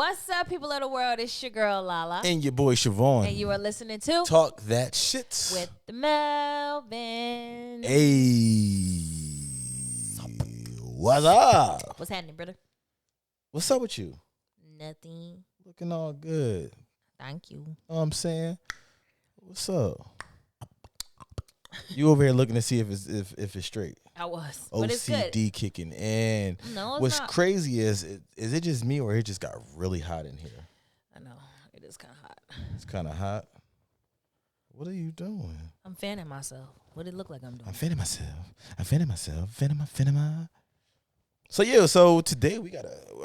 What's up, people of the world? It's your girl, Lala. And your boy, Siobhan. And you are listening to Talk That Shit. With the Melvin. Hey. What's up? What's happening, brother? What's up with you? Nothing. Looking all good. Thank you. Know what I'm saying? What's up? You over here looking to see if it's straight. I was. But it's good. OCD kicking in. No, it's What's not. crazy is it just me or it just got really hot in here? I know. It is kind of hot. It's kind of hot. What are you doing? I'm fanning myself. What did it look like I'm doing? I'm fanning myself. Fanning my. So today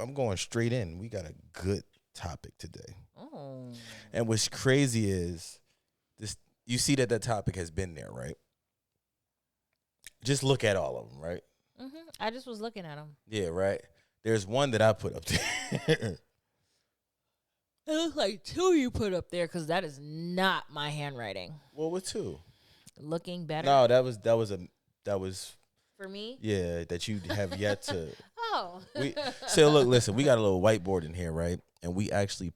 I'm going straight in. We got a good topic today. Oh. And what's crazy is this. You see that topic has been there, right? Just look at all of them, right? Mm-hmm. I just was looking at them. Yeah, right. There's one that I put up there. It looks like two you put up there because that is not my handwriting. Well, what two? Looking better. No, that was For me? yeah, that you have yet to. Oh. Listen, we got a little whiteboard in here, right? And we actually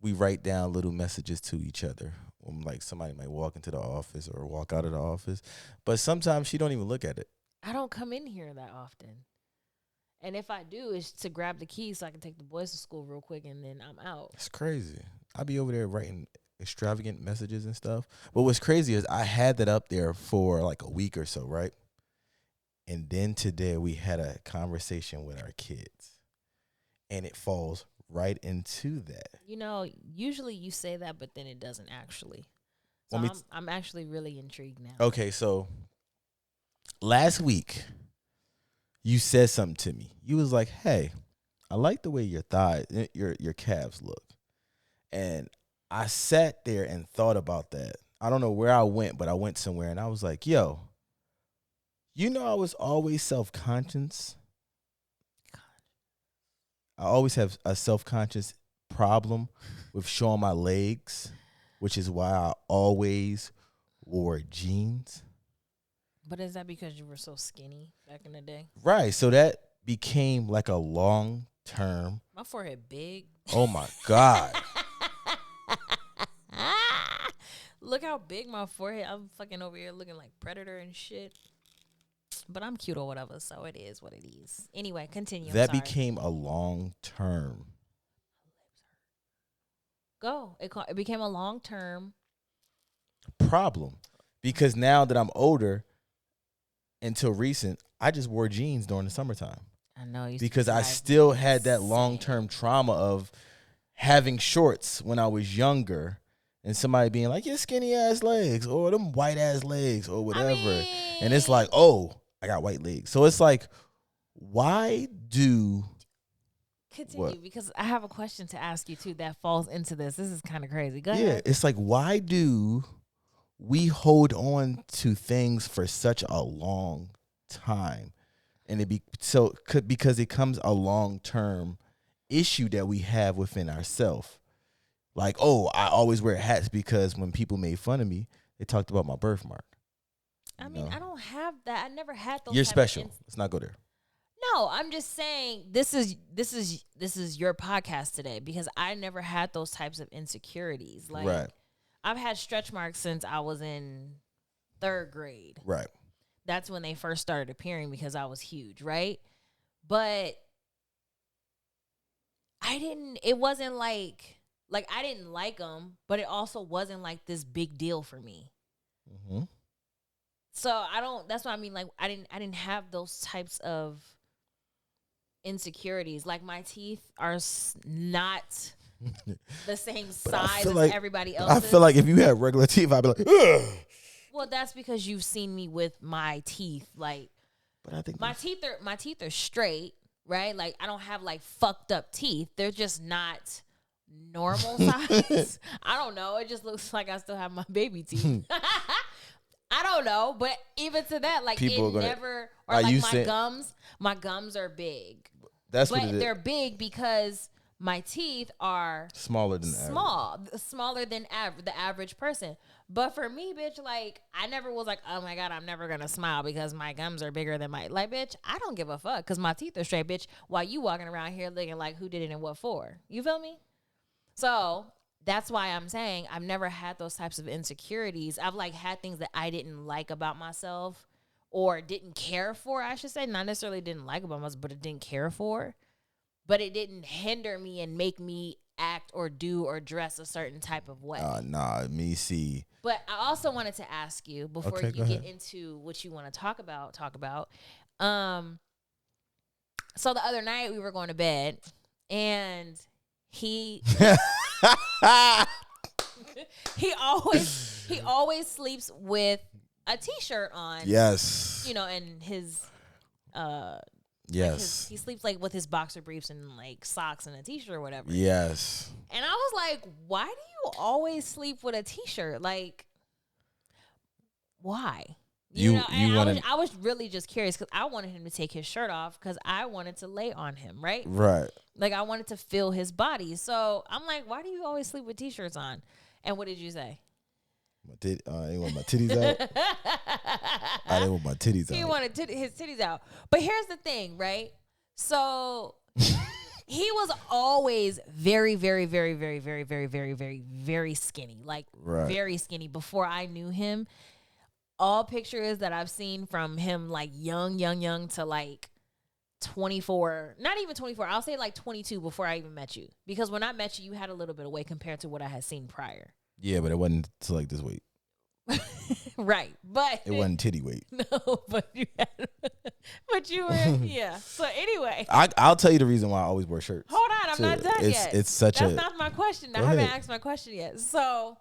we write down little messages to each other. Like somebody might walk into the office or walk out of the office, but sometimes she don't even look at it. I don't come in here that often. And if I do, it's to grab the keys so I can take the boys to school real quick and then I'm out. It's crazy. I be over there writing extravagant messages and stuff. But what's crazy is I had that up there for like a week or so, right? And then today we had a conversation with our kids. And it falls right into that. You know, usually you say that, but then it doesn't actually. So I'm actually really intrigued now. Okay, so last week you said something to me. You was like, "Hey, I like the way your thighs, your calves look." And I sat there and thought about that. I don't know where I went, but I went somewhere and I was like, "Yo, you know I was always self-conscious. I always have a self-conscious problem with showing my legs, which is why I always wore jeans." But is that because you were so skinny back in the day? Right. So that became like a long-term. My forehead big. Oh, my God. Look how big my forehead. I'm fucking over here looking like Predator and shit. But I'm cute or whatever, so it is what it is. Anyway, continue. That became a long-term. Go. It became a long-term problem because now that I'm older, until recent, I just wore jeans during the summertime. I know. Because I still had that long-term trauma of having shorts when I was younger and somebody being like, "Your skinny-ass legs," or "them white-ass legs," or whatever. And it's like, oh, I got white legs. So it's like, why do... Continue, what? because I have a question to ask you, too, that falls into this. This is kind of crazy. Go Yeah, ahead. it's like, why do we hold on to things for such a long time? And because it comes a long-term issue that we have within ourselves. Like, oh, I always wear hats because when people made fun of me, they talked about my birthmark. I mean, I don't have that. I never had those. You're special. Let's not go there. No, I'm just saying this is your podcast today because I never had those types of insecurities. Like, right. I've had stretch marks since I was in 3rd grade. Right. That's when they first started appearing because I was huge, right? But it wasn't like I didn't like them, but it also wasn't like this big deal for me. Mm-hmm. So that's what I mean. Like, I didn't have those types of insecurities. Like, my teeth are not the same size as everybody else's. I feel like if you had regular teeth, I'd be like, ugh. Well, that's because you've seen me with my teeth. Like, but I think my teeth are straight, right? Like, I don't have like fucked up teeth. They're just not normal size. I don't know. It just looks like I still have my baby teeth. I don't know, but even to that, like, my gums are big. That's but what it is. They're big because my teeth are Smaller than smaller than the average person. But for me, bitch, like, I never was like, oh my God, I'm never gonna smile because my gums are bigger than my, like, bitch, I don't give a fuck because my teeth are straight, bitch, while you walking around here looking like who did it and what for. You feel me? So that's why I'm saying I've never had those types of insecurities. I've like had things that I didn't like about myself or didn't care for, I should say. Not necessarily didn't like about myself, but it didn't care for. But it didn't hinder me and make me act or do or dress a certain type of way. Me see. But I also wanted to ask you before you get into what you want to talk about. So the other night we were going to bed and he always sleeps with a t-shirt on. Yes. You know, and his yes. Like he sleeps like with his boxer briefs and like socks and a t-shirt or whatever. Yes. And I was like, why do you always sleep with a t-shirt? Like, why? I was really just curious because I wanted him to take his shirt off because I wanted to lay on him, right? Right. Like I wanted to feel his body. So I'm like, why do you always sleep with t-shirts on? And what did you say? I didn't want my titties out. I didn't want my titties out. He wanted his titties out. But here's the thing, right? So he was always very, very, very, very, very, very, very, very, very skinny. Like very skinny before I knew him. All pictures that I've seen from him, like young to like 24, not even 24. I'll say like 22 before I even met you. Because when I met you, you had a little bit of weight compared to what I had seen prior. Yeah, but it wasn't to like this weight. Right, but it wasn't titty weight. No, but you were, yeah. So anyway, I'll tell you the reason why I always wear shirts. Hold on, I'm not done yet. That's not my question. I haven't asked my question yet. So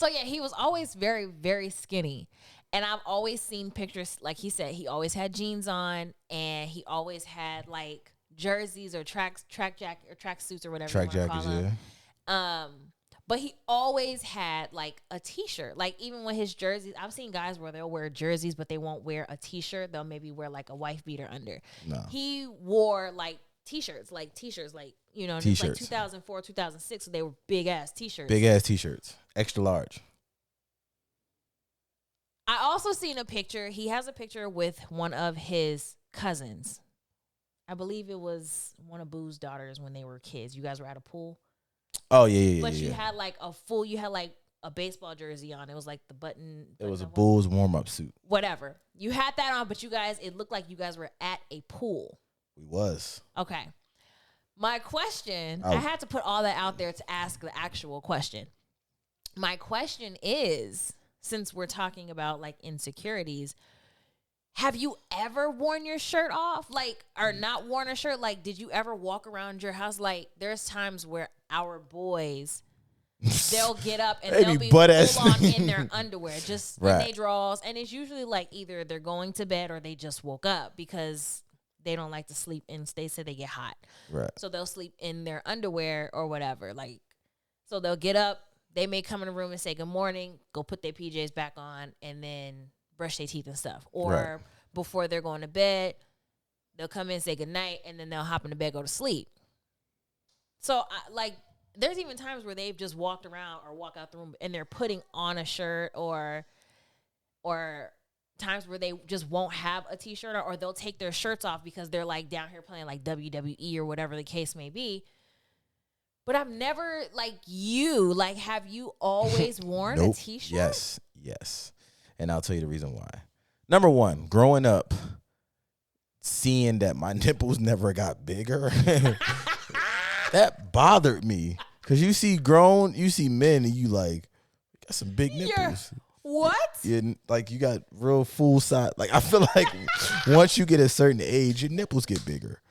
yeah, he was always very, very skinny. And I've always seen pictures, like he said, he always had jeans on and he always had like jerseys or track jacket or track suits or whatever track you want to call them. Yeah. But he always had like a t-shirt. Like even with his jerseys, I've seen guys where they'll wear jerseys, but they won't wear a t-shirt. They'll maybe wear like a wife beater under. No. He wore like t-shirts, like, you know, like 2004, 2006. So they were big ass t-shirts. Big ass t-shirts. Extra large. I also seen a picture. He has a picture with one of his cousins. I believe it was one of Boo's daughters when they were kids. You guys were at a pool. Oh, yeah. But you had like you had like a baseball jersey on. It was like the button. It was a Bulls warm-up suit. Whatever. You had that on, but it looked like you guys were at a pool. We was. Okay. My question, I had to put all that out there to ask the actual question. My question is, since we're talking about like insecurities, have you ever worn your shirt off? Like, or not worn a shirt? Like, did you ever walk around your house? Like, there's times where our boys, they'll get up and they'll be full on in their underwear, just in their drawers. And it's usually like either they're going to bed or they just woke up because they don't like to sleep in. They say they get hot. Right. So they'll sleep in their underwear or whatever. Like, so they'll get up. They may come in the room and say good morning, go put their PJs back on, and then brush their teeth and stuff. Or before they're going to bed, they'll come in, say good night, and then they'll hop in the bed, go to sleep. So, there's even times where they've just walked around or walk out the room and they're putting on a shirt, or times where they just won't have a t-shirt, or they'll take their shirts off because they're like down here playing like WWE or whatever the case may be. But I've never, like you, like, have you always worn a t-shirt? Yes. And I'll tell you the reason why. Number one, growing up, seeing that my nipples never got bigger, that bothered me. Because you see men and you like, got some big nipples. What? Yeah, like you got real full size. Like I feel like once you get a certain age, your nipples get bigger.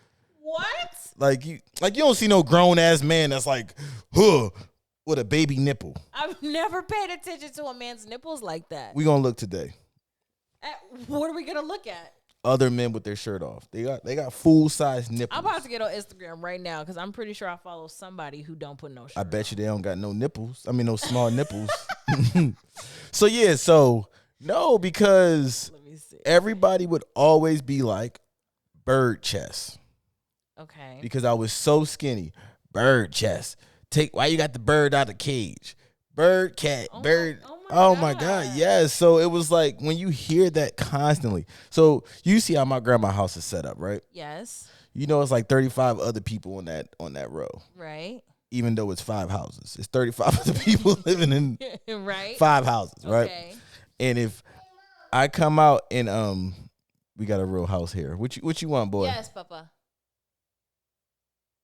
What? Like you don't see no grown ass man that's like, with a baby nipple. I've never paid attention to a man's nipples like that. We gonna look today. What are we gonna look at? Other men with their shirt off. They got full size nipples. I'm about to get on Instagram right now because I'm pretty sure I follow somebody who don't put no shirt. I bet you they don't got no nipples. I mean, no small nipples. So no, because everybody would always be like bird chest. Okay. because I was so skinny. Bird chest. Why you got the bird out of the cage? Bird cat. Bird. Oh my God. Yes. So it was like when you hear that constantly. So you see how my grandma's house is set up, right? Yes. You know, it's like 35 other people on that row. Right. Even though it's 5 houses, it's 35 other people living in right. 5 houses, right? Okay. And if I come out and we got a real house here. What you want, boy? Yes, Papa.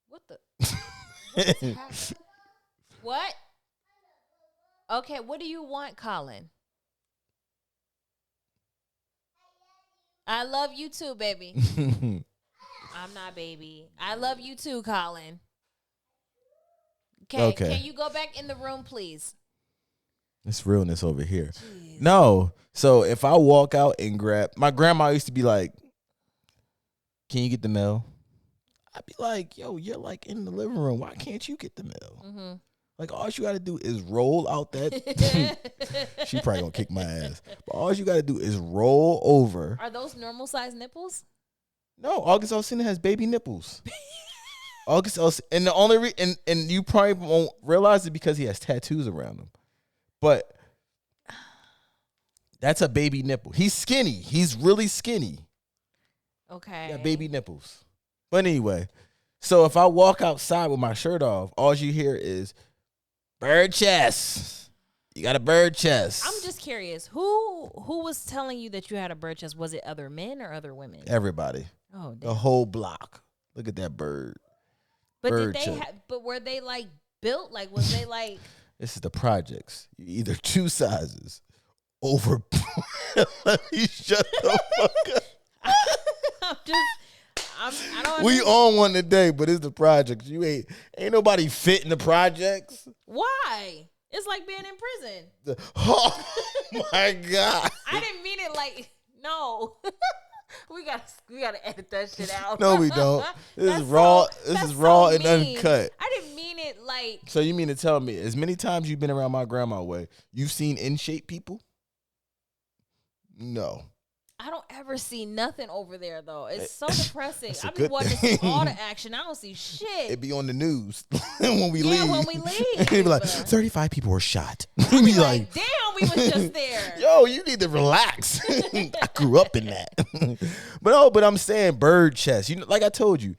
What the? What? Okay, what do you want, Colin? I love you too, baby. I'm not baby. I love you too, Colin. Okay. Can you go back in the room, please? It's realness over here. Jeez. No. So if I walk out and grab, my grandma used to be like, "Can you get the mail?" I'd be like, "Yo, you're like in the living room. Why can't you get the mail?" Mm-hmm. Like, all you got to do is roll out that. She probably gonna kick my ass. But all you got to do is roll over. Are those normal size nipples? No, August Alsina has baby nipples. August Alsina, and the only and you probably won't realize it because he has tattoos around him. But that's a baby nipple. He's skinny. He's really skinny. Okay. He got baby nipples. But anyway, so if I walk outside with my shirt off, all you hear is bird chest. You got a bird chest. I'm just curious. Who was telling you that you had a bird chest? Was it other men or other women? Everybody. Oh, damn. The whole block. Look at that bird. But bird did they but were they like built? Like was they like This is the projects. You either 2 sizes over. Let me shut the fuck up. I don't We understand. on one today, but it's the projects. You ain't nobody fit in the projects. Why? It's like being in prison. Oh my God. I didn't mean it like no. we gotta edit that shit out. No, we don't. This That's is raw. so- This that's is raw so and mean. uncut. I didn't mean it like So you mean to tell me, as many times you've been around my grandma way, you've seen in shape people? No. I don't ever see nothing over there though. It's so depressing. That's a I be good watching thing. all the action. I don't see shit. It be on the news when we Yeah, leave. when we leave. It be like, But- 35 people were shot. I We be be like, damn, we was just there. Yo, you need to relax. I grew up in that. But I'm saying bird chest. You know, like I told you,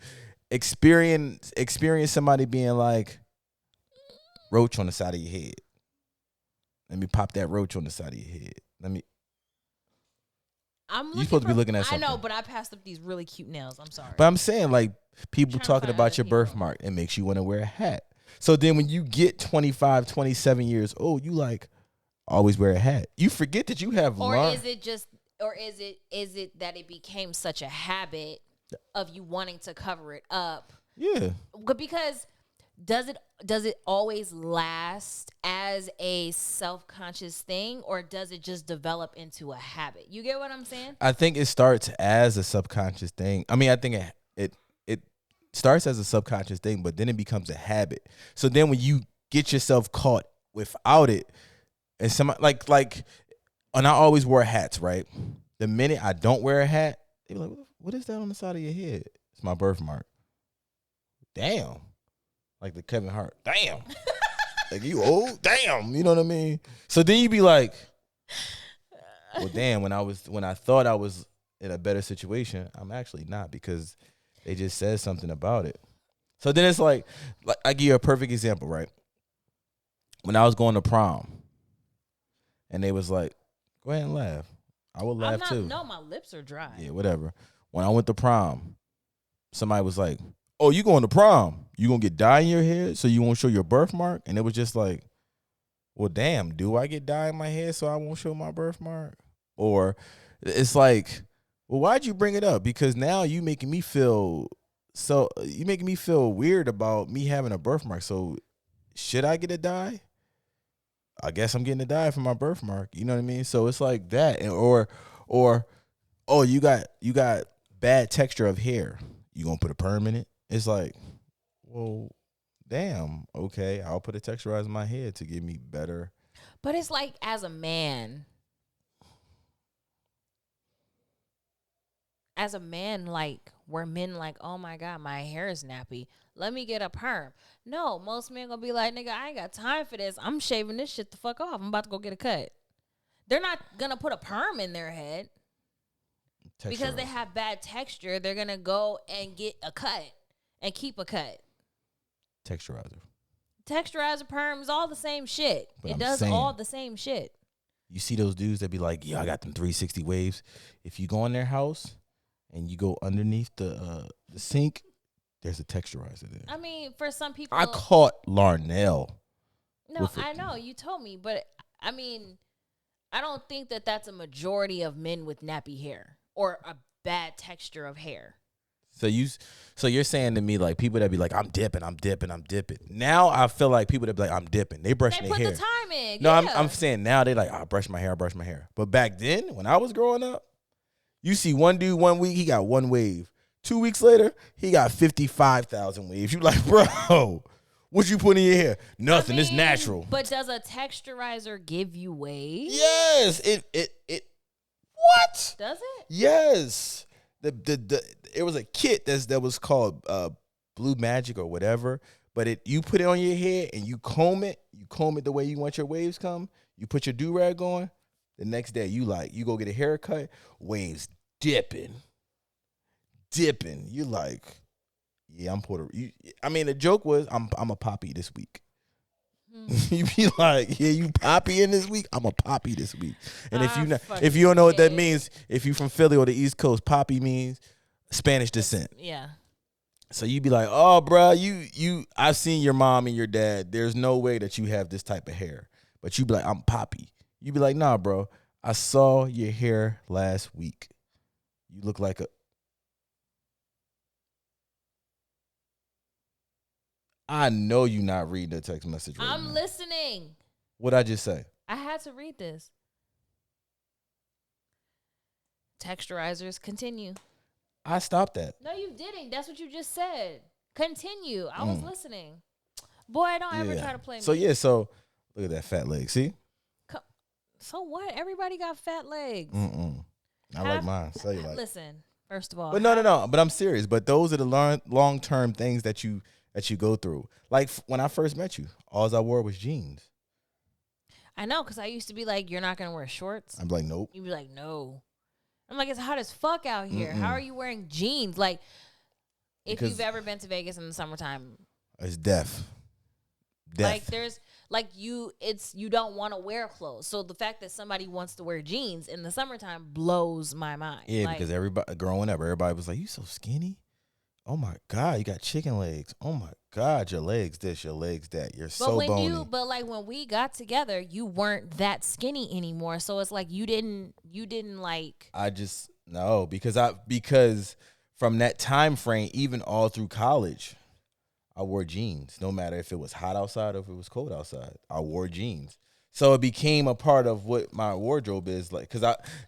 experience somebody being like roach on the side of your head. Let me pop that roach on the side of your head. You supposed to be looking at something. I know, but I passed up these really cute nails. I'm sorry. But I'm saying, like, people trying to talking find about other your people. birthmark, it makes you want to wear a hat. So then when you get 25, 27 years old, you like always wear a hat. You forget that you have or learned. is it that it became such a habit of you wanting to cover it up? Yeah. Because does it always last as a self-conscious thing, or does it just develop into a habit? You get what I'm saying? I think it starts as a subconscious thing. I mean, I think it starts as a subconscious thing, but then it becomes a habit. So then when you get yourself caught without it, and somebody like, and I always wear hats, right? The minute I don't wear a hat, they be like, "What is that on the side of your head?" It's my birthmark. Damn, like the Kevin Hart. Damn, like you old. Damn, you know what I mean? So then you be like, well, damn. When I thought I was in a better situation, I'm actually not, because they just said something about it. So then it's like I give you a perfect example, right? When I was going to prom, and they was like, "Go ahead and laugh." I would laugh too. No, my lips are dry. Yeah, whatever. When I went to prom, somebody was like, "Oh, you going to prom? You gonna get dye in your hair so you won't show your birthmark?" And it was just like, well, damn, do I get dye in my hair so I won't show my birthmark? Or it's like, well, why'd you bring it up? Because now you making me feel weird about me having a birthmark. So should I get a dye? I guess I'm getting a dye for my birthmark. You know what I mean? So it's like that. Or oh, you got bad texture of hair. You gonna put a perm in it? It's like, well, damn, okay, I'll put a texturizer in my head to give me better. But it's like, as a man, like where men like, oh my God, my hair is nappy. Let me get a perm. No, most men gonna be like, nigga, I ain't got time for this. I'm shaving this shit the fuck off. I'm about to go get a cut. They're not gonna put a perm in their head because they have bad texture. They're gonna go and get a cut and keep a cut. Texturizer, perms, all the same shit. But it does all the same shit. You see those dudes that be like, yeah, I got them 360 waves. If you go in their house and you go underneath the sink, there's a texturizer there. I mean, for some people. I caught Larnell. No, I know. You told me. But, I mean, I don't think that that's a majority of men with nappy hair or a bad texture of hair. So you're saying to me, like, people that be like, I'm dipping. Now I feel like people that be like, I'm dipping. They brushing their hair. They put the time in. No, yeah. I'm saying now they like, I brush my hair. But back then, when I was growing up, you see one dude 1 week, he got one wave. 2 weeks later, he got 55,000 waves. You like, bro, what you put in your hair? Nothing. It's natural. But does a texturizer give you waves? Yes. It. What? Does it? Yes. It was a kit that was called Blue Magic or whatever. But you put it on your hair and you comb it. You comb it the way you want your waves come. You put your do-rag on. The next day, you go get a haircut. Waves dipping. You like, yeah, I'm Puerto Rican. I mean, the joke was, I'm a poppy this week. You be like, yeah, you poppy in this week? I'm a poppy this week. And if you don't know what that means, if you from Philly or the East Coast, poppy means Spanish descent. Yeah. So you be like, oh, bro, I've seen your mom and your dad. There's no way that you have this type of hair. But you be like, I'm poppy. You be like, nah, bro, I saw your hair last week. You look like I know you not reading the text message right I'm now. listening. What'd I just say? I had to read this. Texturizers, continue. I stopped that. No, you didn't. That's what you just said. Continue. I was listening. Boy, don't ever try to play me. So look at that fat leg. See? So what? Everybody got fat legs. I like mine. Cellulite. Listen, first of all. But no. But I'm serious. But those are the long-term things that you go through. Like when I first met you, all I wore was jeans. I know, because I used to be like, you're not going to wear shorts? I'm like, nope. You'd be like, no. I'm like, it's hot as fuck out here. How are you wearing jeans? Like, if you've ever been to Vegas in the summertime. It's death. Like, you don't want to wear clothes. So the fact that somebody wants to wear jeans in the summertime blows my mind. Yeah, because everybody, growing up, everybody was like, you so skinny. Oh my God, you got chicken legs. Oh my God, your legs this, your legs that. You're so bony. But like when we got together, you weren't that skinny anymore. So it's like you didn't like. Because from that time frame, even all through college, I wore jeans. No matter if it was hot outside or if it was cold outside, I wore jeans. So it became a part of what my wardrobe is like.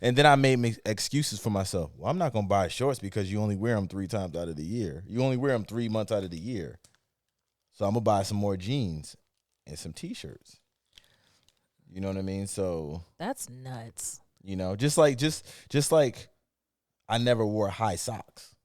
And then I made excuses for myself. Well, I'm not going to buy shorts because you only wear them 3 times out of the year. You only wear them 3 months out of the year. So I'm going to buy some more jeans and some T-shirts. You know what I mean? So that's nuts. You know, just like I never wore high socks.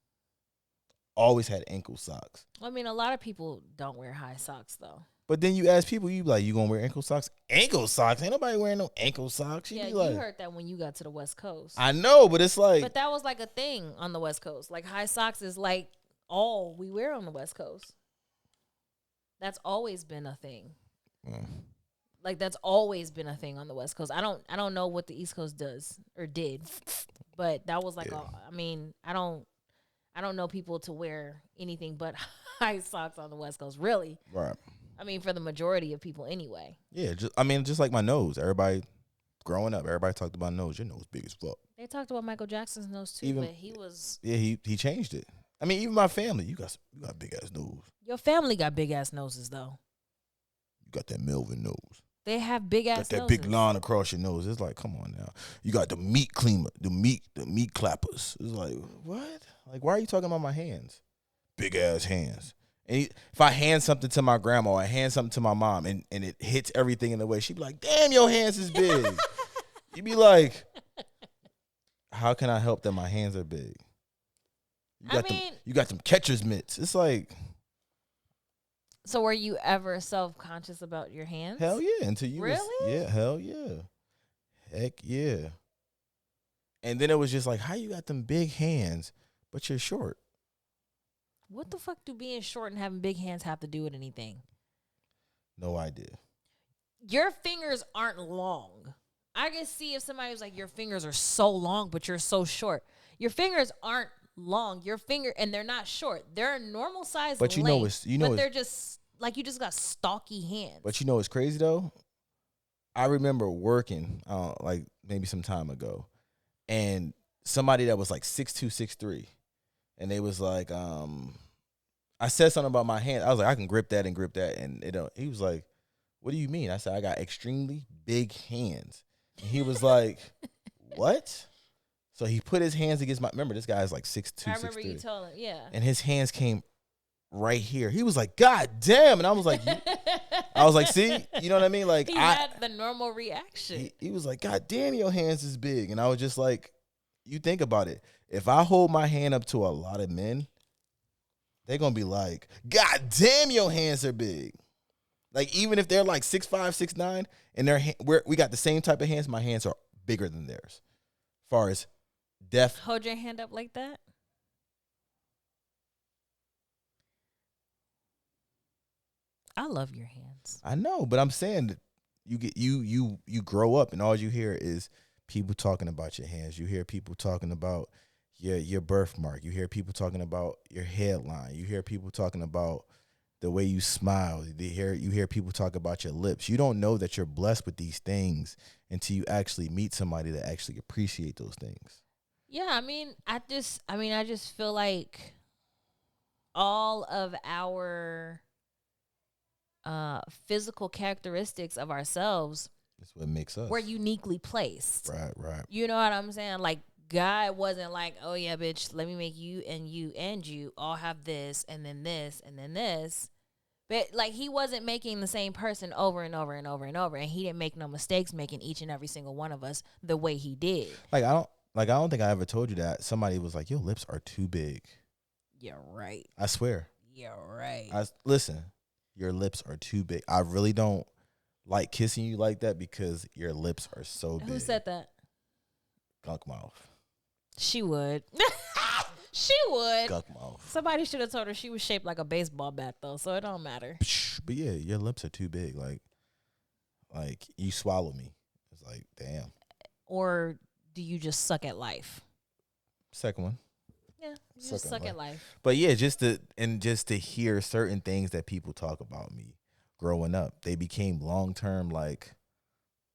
Always had ankle socks. I mean, a lot of people don't wear high socks though. But then you ask people, you like, you gonna wear ankle socks? Ankle socks? Ain't nobody wearing no ankle socks. Yeah, you heard that when you got to the West Coast. I know, but it's like. But that was like a thing on the West Coast. Like high socks is like all we wear on the West Coast. That's always been a thing. Like that's always been a thing on the West Coast. I don't know what the East Coast does or did, but that was like I mean, I don't know people to wear anything but high socks on the West Coast, really. Right. I mean, for the majority of people anyway. Yeah, just like my nose. Everybody growing up, everybody talked about nose. Your nose big as fuck. They talked about Michael Jackson's nose too, but he was. Yeah, he changed it. I mean, even my family, you got big ass nose. Your family got big ass noses though. You got that Melvin nose. They have big ass. Got that big line across your nose. It's like, come on now. You got the meat cleaner, the meat clappers. It's like, what? Like, why are you talking about my hands? Big ass hands. And if I hand something to my grandma or I hand something to my mom and it hits everything in the way, she'd be like, damn, your hands is big. You'd be like, how can I help that my hands are big? You I got them. mean, You got them catcher's mitts. It's like so were you ever self-conscious about your hands? hell yeah. Until you was Really? yeah, hell yeah, heck yeah. And then it was just like, how you got them big hands, but you're short? What the fuck do being short and having big hands have to do with anything? No idea. Your fingers aren't long. I can see if somebody was like, your fingers are so long, but you're so short. Your fingers aren't long. And they're not short. They're a normal size But length. But it's, they're just like you just got stocky hands. but it's crazy though. I remember working like maybe some time ago, and somebody that was like 6'2", 6'3", and they was like, I said something about my hand. I was like, I can grip that and grip that, and he was like, what do you mean? I said, I got extremely big hands. And he was like, what? So he put his hands against my. Remember, this guy is like 6'2", I remember 6'3", you told him, yeah. and his hands came right here. He was like, God damn, and I was like, see, you know what I mean? Like he had the normal reaction. He was like, God damn, your hands is big, and I was just like, you think about it. If I hold my hand up to a lot of men, they're gonna be like, God damn, your hands are big. Like even if they're like 6'5", 6'9", and we got the same type of hands, my hands are bigger than theirs. As far as depth. Hold your hand up like that. I love your hands. I know, but I'm saying that you grow up and all you hear is people talking about your hands. You hear people talking about your birthmark. You hear people talking about your headline. You hear people talking about the way you smile. You hear people talk about your lips. You don't know that you're blessed with these things until you actually meet somebody that actually appreciate those things. Yeah, I just feel like all of our physical characteristics of ourselves, That's what makes us. we're uniquely placed. Right. You know what I'm saying? Like God wasn't like, oh yeah, bitch, let me make you and you all have this and then this and then this. But like he wasn't making the same person over and over and over and over, and he didn't make no mistakes making each and every single one of us the way he did. I don't think I ever told you that. Somebody was like, your lips are too big. You're right. I swear. You're right. Listen, your lips are too big. I really don't like kissing you like that because your lips are so big. Who said that? Gunk mouth. She would. She would. Gunk mouth. Somebody should have told her she was shaped like a baseball bat, though, so it don't matter. But yeah, your lips are too big. Like you swallow me. It's like, damn. Or do you just suck at life? Second one. Yeah, you just suck at life. But yeah, just to hear certain things that people talk about me growing up, they became long term. Like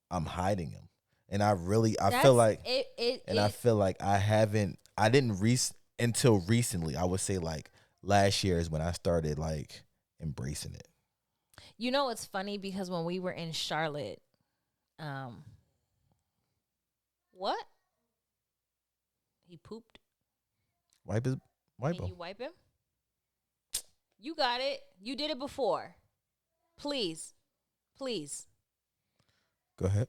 I'm hiding them, and I feel like I feel like I didn't until recently. I would say like last year is when I started like embracing it. You know, it's funny because when we were in Charlotte, what? He pooped. Wipe Can him. you wipe him? You got it. You did it before. Please. Go ahead.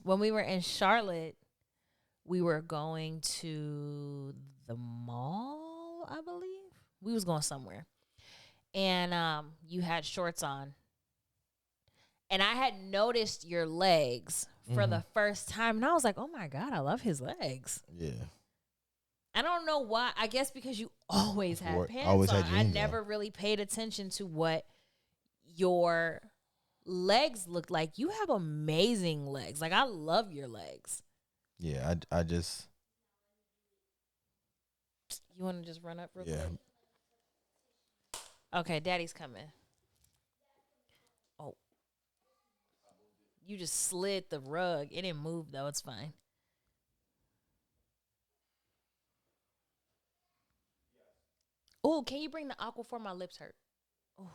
When we were in Charlotte, we were going to the mall, I believe. We was going somewhere. And you had shorts on. And I had noticed your legs for the first time. And I was like, oh my God, I love his legs. Yeah. I don't know why. I guess because you always had pants always on. had I jeans never really paid attention to what your legs looked like. You have amazing legs. Like, I love your legs. Yeah, I just. You want to just run up real Yeah. quick? Okay, Daddy's coming. Oh. You just slid the rug. It didn't move, though. It's fine. Oh, can you bring the Aquaphor? My lips hurt. Oh.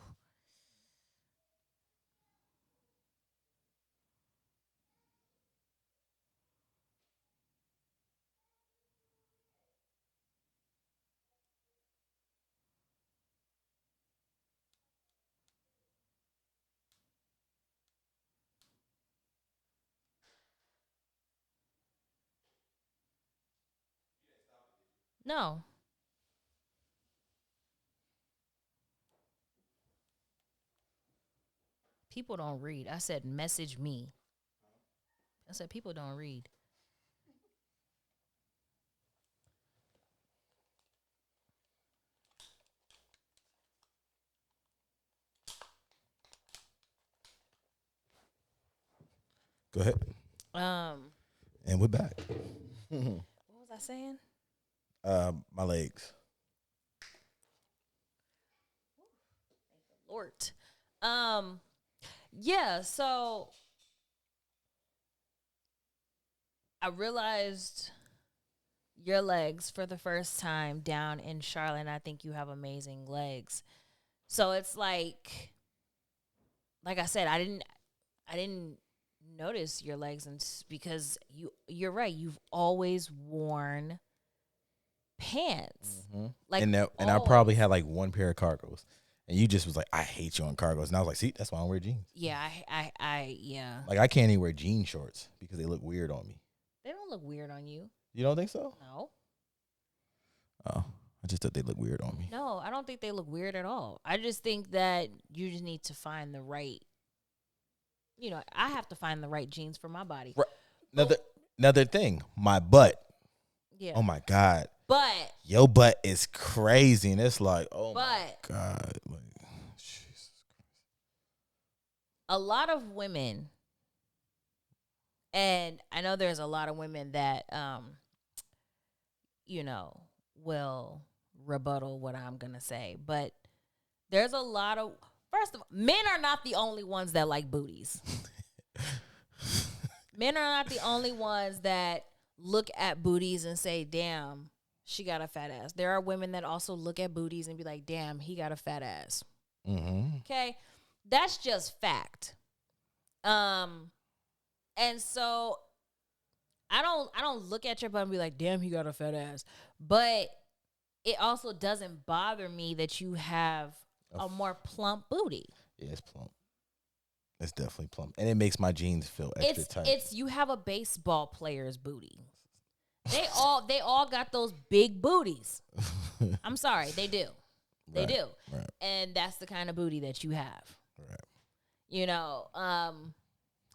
No. People don't read. I said message me. I said people don't read. Go ahead. And we're back. What was I saying? My legs. Lord. Yeah, so I realized your legs for the first time down in Charlotte, and I think you have amazing legs. So it's like I said, I didn't notice your legs, and because you're right, you've always worn pants. Mm-hmm. Like, and I probably had like one pair of cargos, and you just was like, I hate you on cargos, and I was like, see, that's why I don't wear jeans. Yeah, I yeah. Like I can't even wear jean shorts because they look weird on me. They don't look weird on you. You don't think so? No. Oh, I just thought they looked weird on me. No, I don't think they look weird at all. I just think that you just need to find the right. I have to find the right jeans for my body. Right. Another thing, my butt. Yeah. Oh my God. But Your butt is crazy, and it's like, oh my God, like, Jesus. A lot of women, and I know there's a lot of women that, will rebuttal what I'm gonna say, but there's a lot of. First of all, men are not the only ones that like booties. Men are not the only ones that look at booties and say, damn, she got a fat ass. There are women that also look at booties and be like, damn, he got a fat ass. Mm-hmm. Okay? That's just fact. And so I don't look at your butt and be like, damn, he got a fat ass. But it also doesn't bother me that you have a more plump booty. Yeah, it's plump. It's definitely plump, and it makes my jeans feel extra tight. It's you have a baseball player's booty. They all got those big booties. I'm sorry, they do. They do. Right. And that's the kind of booty that you have. Right.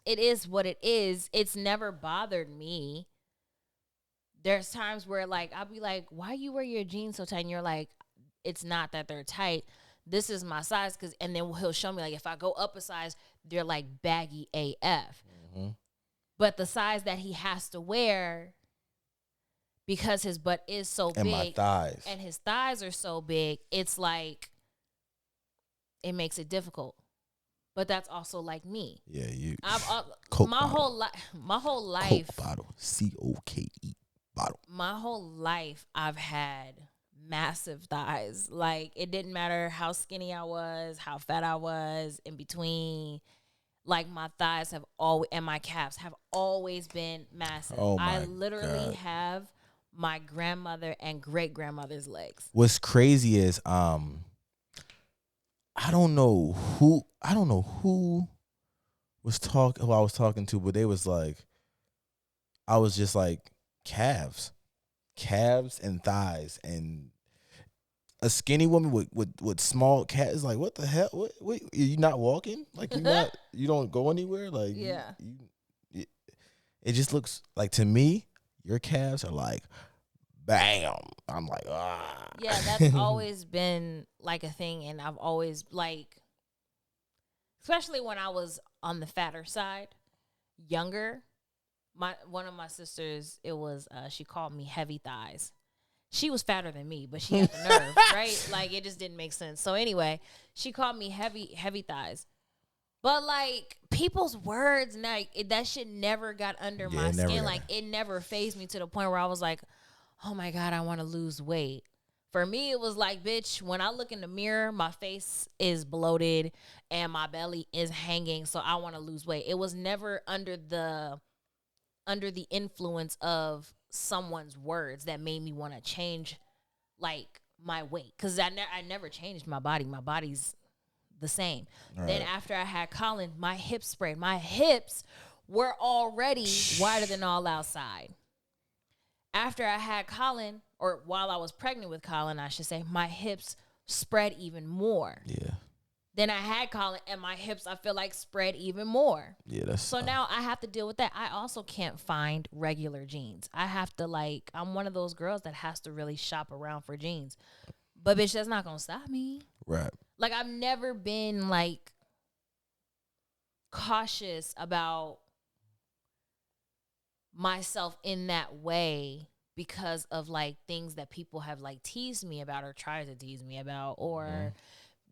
It is what it is. It's never bothered me. There's times where like I'll be like, why you wear your jeans so tight? And you're like, it's not that they're tight. This is my size, and then he'll show me like if I go up a size, they're like baggy AF. Mm-hmm. But the size that he has to wear, because his butt is so and big, my thighs, and his thighs are so big, it's like it makes it difficult. But that's also like me. Yeah, you. Coke my bottle. My whole life. Coke bottle. COKE bottle. My whole life, I've had massive thighs. Like it didn't matter how skinny I was, how fat I was, in between. Like my thighs have always, and my calves have always been massive. Oh my I literally God. have my grandmother and great grandmother's legs. What's crazy is I don't know who who I was talking to, but they was like, I was just like calves and thighs, and a skinny woman with small calves is like, what the hell? What are you not walking? Like you don't go anywhere? Like Yeah. It just looks like, to me, your calves are like, bam. I'm like, ah. Yeah, that's always been like a thing, and I've always like, especially when I was on the fatter side, younger. One of my sisters, it was she called me heavy thighs. She was fatter than me, but she had the nerve, right? Like it just didn't make sense. So anyway, she called me heavy thighs. But like people's words, like that shit never got under my skin. Like it never fazed me to the point where I was like, oh my God, I want to lose weight. For me, it was like, bitch, when I look in the mirror, my face is bloated and my belly is hanging, so I want to lose weight. It was never under the influence of someone's words that made me want to change like my weight, because I never changed my body. My body's the same. Right. Then after I had Colin, my hips sprayed. My hips were already wider than all outside. After I had Colin, or while I was pregnant with Colin, I should say, my hips spread even more. Yeah. Then I had Colin, and my hips, I feel like, spread even more. Yeah, that's So now I have to deal with that. I also can't find regular jeans. I have to, like, I'm one of those girls that has to really shop around for jeans. But bitch, that's not gonna stop me. right. Like, I've never been like cautious about myself in that way because of like things that people have like teased me about or tried to tease me about, or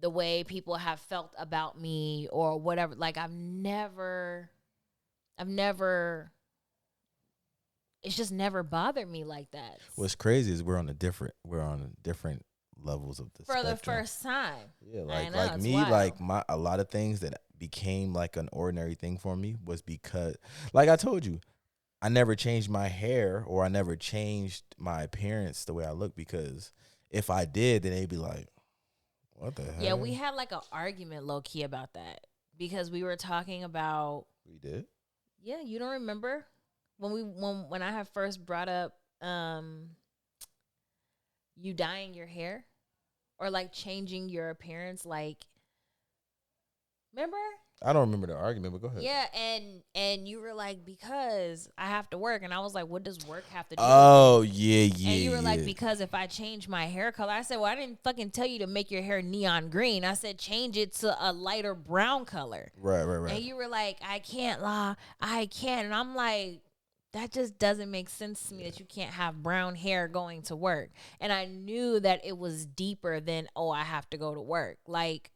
the way people have felt about me or whatever. Like, I've never it's just never bothered me like that. What's crazy is we're on different levels of the For spectrum. the first time. Yeah, I know, like it's me, wild. like a lot of things that became like an ordinary thing for me was because, like I told you, I never changed my hair or I never changed my appearance the way I look, because if I did, then they'd be like, what the hell? Yeah, we had like an argument low key about that because we were talking about. We did? Yeah, you don't remember when I had first brought up you dyeing your hair or like changing your appearance, like, remember? I don't remember the argument, but go ahead. Yeah, and you were like, because I have to work, and I was like, what does work have to do Oh, with it? yeah. And you were like, because if I change my hair color, I said, well, I didn't fucking tell you to make your hair neon green. I said, change it to a lighter brown color. Right. And you were like, I can't lie. I can't. And I'm like, that just doesn't make sense to me that you can't have brown hair going to work. And I knew that it was deeper than, oh, I have to go to work. Like,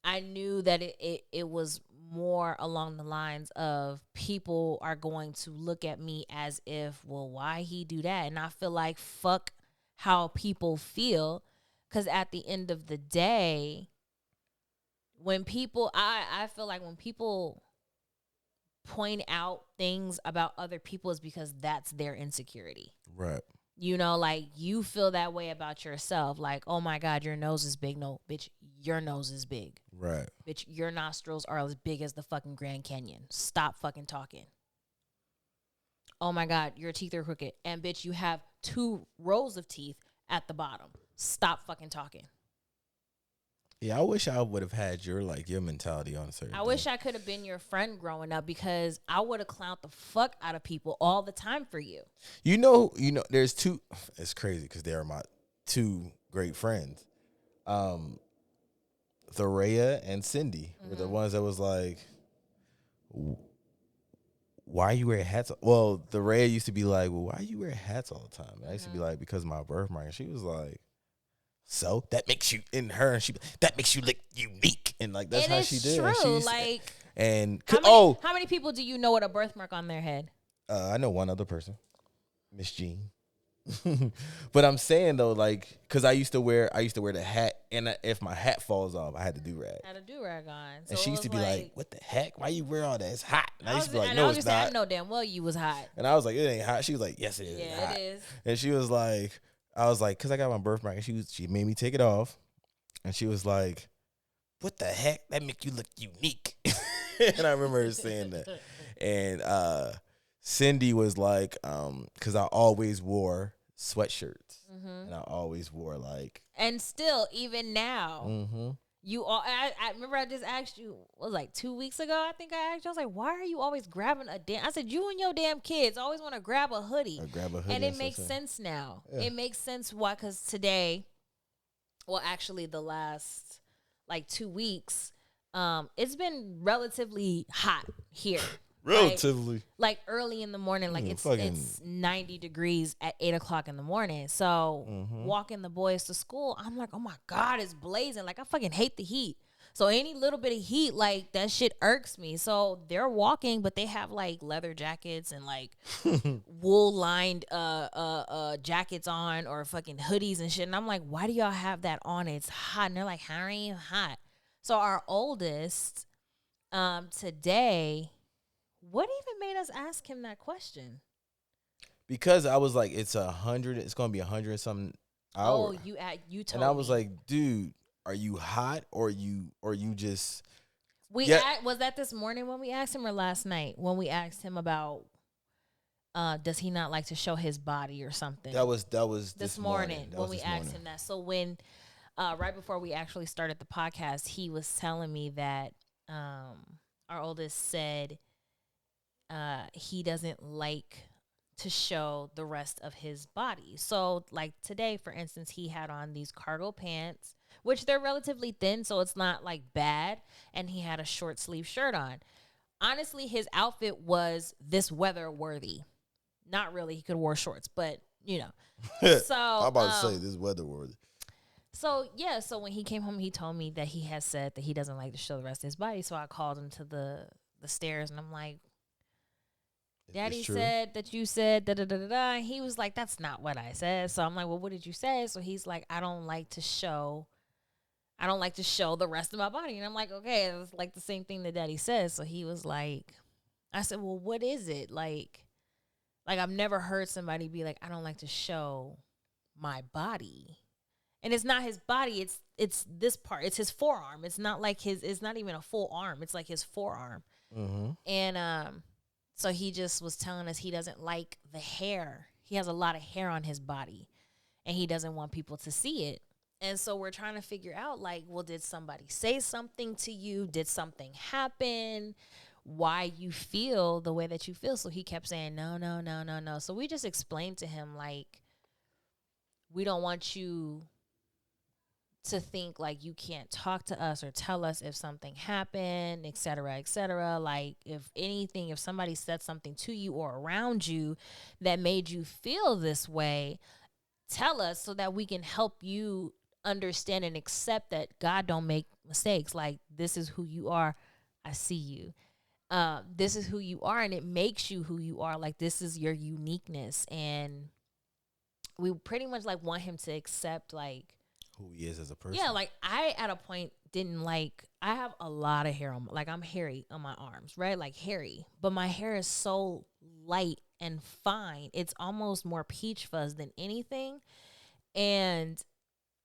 I knew that it was more along the lines of people are going to look at me as if, well, why he do that? And I feel like fuck how people feel, because at the end of the day, when people, I feel like when people point out things about other people is because that's their insecurity. Right. You know, like, you feel that way about yourself. Like, oh my God, your nose is big. No, bitch, your nose is big. Right. Bitch, your nostrils are as big as the fucking Grand Canyon. Stop fucking talking. Oh my God, your teeth are crooked. And bitch, you have 2 rows of teeth at the bottom. Stop fucking talking. Yeah, I wish I would have had your mentality on certain I wish I could have been your friend growing up, because I would have clowned the fuck out of people all the time for you. You know, there's 2. It's crazy because they are my 2 great friends. Thoraya and Cindy were the ones that was like, why you wear hats? Well, Thoraya used to be like, well, why you wear hats all the time? And I used to be like, because of my birthmark. And she was like, so that makes you, in her, and that makes you look unique, and like that's how she did. It's true. How many people do you know with a birthmark on their head? I know one other person, Miss Jean. But I'm saying though, like, because I used to wear the hat, and if my hat falls off, I had to do-rag. Had a do-rag on. So and she used to be like, what the heck? Why you wear all that? It's hot. And I used to be like, no, it's not. I know damn well you was hot. And I was like, it ain't hot. She was like, yes, it is. Yeah, hot. it is. And she was like, I was like, because I got my birthmark, and she made me take it off, and she was like, what the heck? That make you look unique. And I remember her saying that. And Cindy was like, because I always wore sweatshirts, and I always wore and still, even now, you all. I remember I just asked you, what was it, like 2 weeks ago? I think I asked you. I was like, why are you always grabbing a damn? I said, you and your damn kids always want to grab a hoodie. And it makes sense now. Yeah. It makes sense why, because today, well, actually, the last 2 weeks, it's been relatively hot here. Relatively. Like early in the morning, it's 90 degrees at 8 o'clock in the morning. So walking the boys to school, I'm like, oh my God, it's blazing. Like, I fucking hate the heat. So any little bit of heat, like, that shit irks me. So they're walking, but they have leather jackets and wool lined jackets on, or fucking hoodies and shit. And I'm like, why do y'all have that on? It's hot. And they're like, how are you hot? So our oldest today, what even made us ask him that question? Because I was like, it's 100. It's gonna be 100 something hours. Oh, you told me. And I was like, dude, are you hot or you just? Was that this morning when we asked him, or last night when we asked him about? Does he not like to show his body or something? That was this morning when we asked him that. So when right before we actually started the podcast, he was telling me that our oldest said he doesn't like to show the rest of his body. So, like today, for instance, he had on these cargo pants, which they're relatively thin, so it's not like bad, and he had a short sleeve shirt on. Honestly, his outfit was this weather worthy. Not really. He could have wore shorts, but you know. So I'm about to say this weather worthy. So yeah, so when he came home, he told me that he has said that he doesn't like to show the rest of his body. So I called him to the stairs, and I'm like, Daddy said that you said da da da da da. He was like, that's not what I said. So I'm like, well, what did you say? So he's like, I don't like to show the rest of my body. And I'm like, okay, it's like the same thing that Daddy says. So he was like, I said, well, what is it like I've never heard somebody be like, I don't like to show my body. And it's not his body, it's this part. It's his forearm. It's not like it's not even a full arm. It's like his forearm. Mm-hmm. And so he just was telling us he doesn't like the hair. He has a lot of hair on his body, and he doesn't want people to see it. And so we're trying to figure out, like, well, did somebody say something to you? Did something happen? Why you feel the way that you feel? So he kept saying, no, no, no, no, no. So we just explained to him, like, we don't want you to think like you can't talk to us or tell us if something happened, et cetera, et cetera. Like, if anything, if somebody said something to you or around you that made you feel this way, tell us so that we can help you understand and accept that God don't make mistakes. Like, this is who you are. I see you. This is who you are, and it makes you who you are. Like, this is your uniqueness. And we pretty much like want him to accept, like, who he is as a person. Yeah, like I at a point didn't like, I have a lot of hair on, like I'm hairy on my arms, right? Like hairy, but my hair is so light and fine. It's almost more peach fuzz than anything. And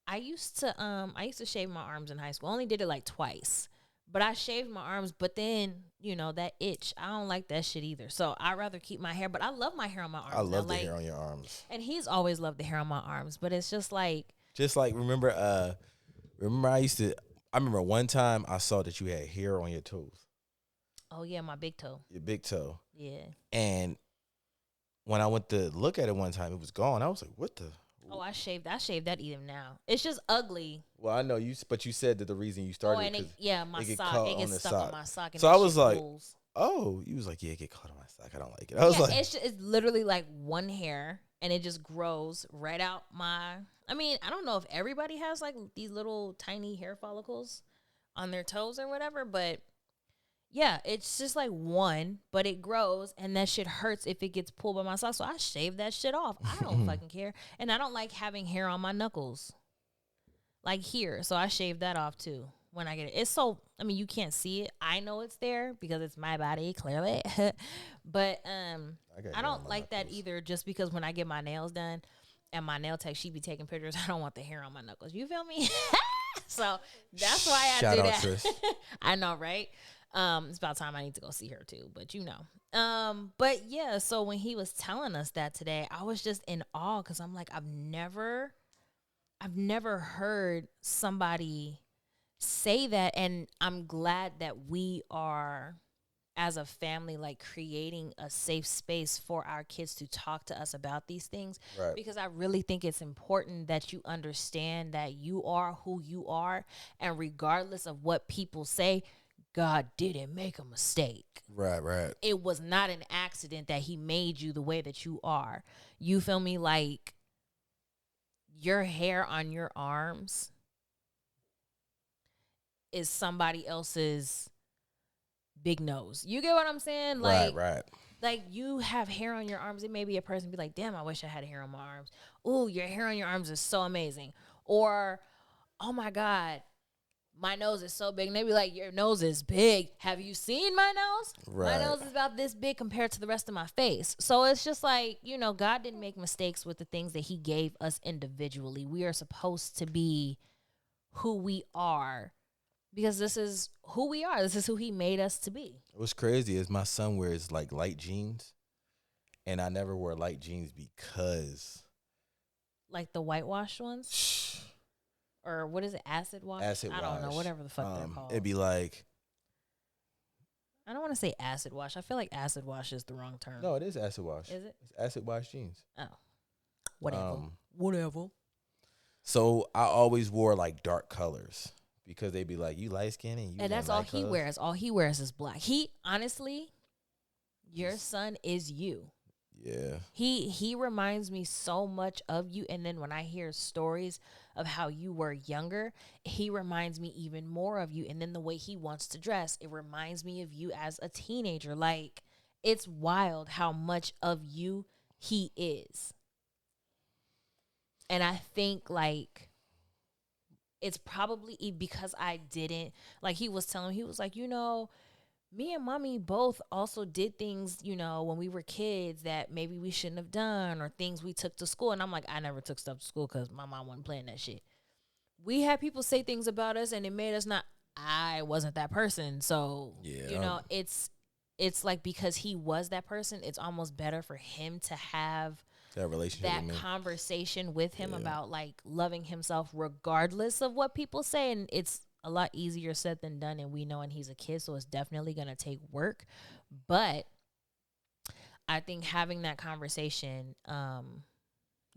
I used to shave my arms in high school. I only did it like twice. But I shaved my arms, but then, you know, that itch, I don't like that shit either. So I'd rather keep my hair, but I love my hair on my arms. I love the hair on your arms. And he's always loved the hair on my arms, but it's just like, remember I remember one time I saw that you had hair on your toes. Oh yeah, my big toe. Your big toe. Yeah. And when I went to look at it one time, it was gone. I was like, what the? Oh, I shaved that even now. It's just ugly. Well, I know but you said that the reason you started. Oh, and my sock, it gets stuck on my sock. And so I was like, pulls. oh, you was like, yeah, it get caught on my sock. I don't like it. I was like, it's literally like one hair, and it just grows right out my. I mean, I don't know if everybody has like these little tiny hair follicles on their toes or whatever, but yeah, it's just like one, but it grows, and that shit hurts if it gets pulled by my sock. So I shave that shit off. I don't fucking care, and I don't like having hair on my knuckles, like here. So I shave that off too when I get it. It's so, I mean, you can't see it. I know it's there because it's my body, clearly, but I don't like that either. Just because when I get my nails done. And my nail tech, she be taking pictures. I don't want the hair on my knuckles. You feel me? So that's why I do that. I know, right? It's about time I need to go see her too, but you know. But yeah, so when he was telling us that today, I was just in awe because I'm like, I've never heard somebody say that, and I'm glad that we are, as a family, like creating a safe space for our kids to talk to us about these things. Right. Because I really think it's important that you understand that you are who you are, and regardless of what people say, God didn't make a mistake. Right. It was not an accident that he made you the way that you are. You feel me? Like, your hair on your arms is somebody else's big nose. You get what I'm saying? Like, right. Like, you have hair on your arms. It may be a person be like, damn, I wish I had hair on my arms. Ooh, your hair on your arms is so amazing. Or, oh my God, my nose is so big. And they be like, your nose is big. Have you seen my nose? Right. My nose is about this big compared to the rest of my face. So it's just like, you know, God didn't make mistakes with the things that he gave us individually. We are supposed to be who we are, because this is who we are. This is who he made us to be. What's crazy is my son wears like light jeans, and I never wore light jeans because, like the whitewashed ones. or what is it? Acid wash? Acid I don't know. wash. Whatever the fuck they're called. It'd be like, I don't want to say acid wash. I feel like acid wash is the wrong term. no, it is acid wash. Is it? It's acid wash jeans. Oh, whatever. Um, Whatever. So I always wore like dark colors because they'd be like, you light skinned and you. And that's wearing all light he colors? wears. All he wears is black. He honestly, your son is you. Yeah. He reminds me so much of you. And then when I hear stories of how you were younger, he reminds me even more of you. And then the way he wants to dress, it reminds me of you as a teenager. Like, it's wild how much of you he is. And I think, like, it's probably because I didn't, like, he was telling me, he was like, you know, me and mommy both also did things, you know, when we were kids that maybe we shouldn't have done, or things we took to school. And I'm like, I never took stuff to school because my mom wasn't playing that shit. We had people say things about us and it made us not, I wasn't that person. So, Yeah. you know, it's like, because he was that person, it's almost better for him to have That relationship that with me. conversation with him Yeah. about like loving himself regardless of what people say. And it's a lot easier said than done, and we know, and he's a kid, so it's definitely going to take work. But I think having that conversation,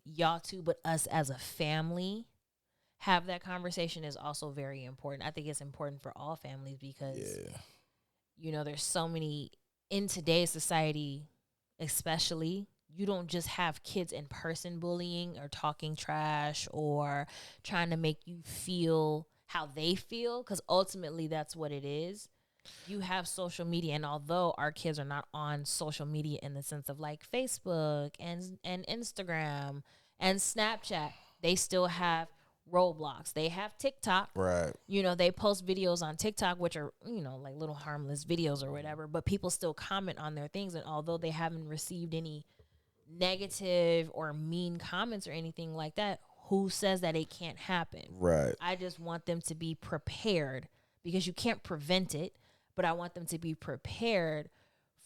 y'all too, but us as a family, have that conversation is also very important. I think it's important for all families because, Yeah. you know, there's so many in today's society, especially. You don't just have kids in person bullying or talking trash or trying to make you feel how they feel, because ultimately that's what it is. You have social media, and although our kids are not on social media in the sense of like Facebook and Instagram and Snapchat, they still have Roblox. They have TikTok. Right. You know, they post videos on TikTok, which are, you know, like little harmless videos or whatever, but people still comment on their things. And although they haven't received any negative or mean comments or anything like that, who says that it can't happen? Right. I just want them to be prepared, because you can't prevent it, but I want them to be prepared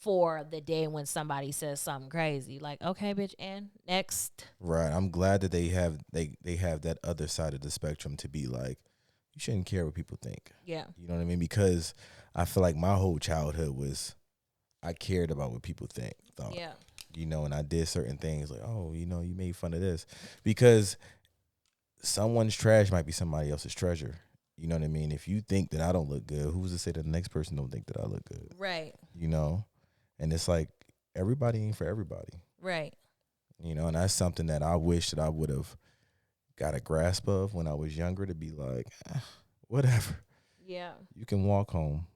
for the day when somebody says something crazy. Like, okay, bitch, and next. Right. I'm glad that they have that other side of the spectrum to be like, you shouldn't care what people think. Yeah. You know what I mean? Because I feel like my whole childhood was, I cared about what people thought. Yeah. You know, and I did certain things like, oh, you know, you made fun of this, because someone's trash might be somebody else's treasure. You know what I mean? If you think that I don't look good, who's to say that the next person don't think that I look good? Right. You know? And it's like, everybody ain't for everybody. Right. You know, and that's something that I wish that I would have got a grasp of when I was younger, to be like, whatever. Yeah. You can walk home.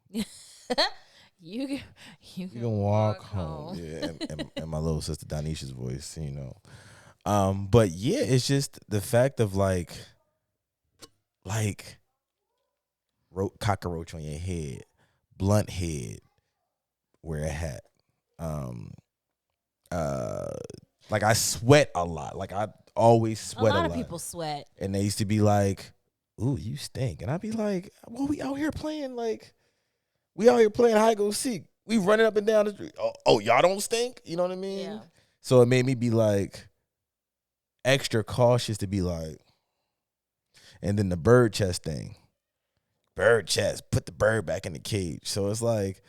You You can walk home. Yeah, and my little sister Donisha's voice, you know. But yeah, it's just the fact of like cockroach on your head, blunt head, wear a hat. Like I sweat a lot. Like I always sweat a lot. A lot of people sweat. And they used to be like, "Ooh, you stink," and I'd be like, "Well, we out here playing hide go seek. We running up and down the street. Oh, y'all don't stink. You know what I mean?" Yeah. So it made me be like extra cautious to be like, and then the bird chest thing. Bird chest, put the bird back in the cage. So it's like,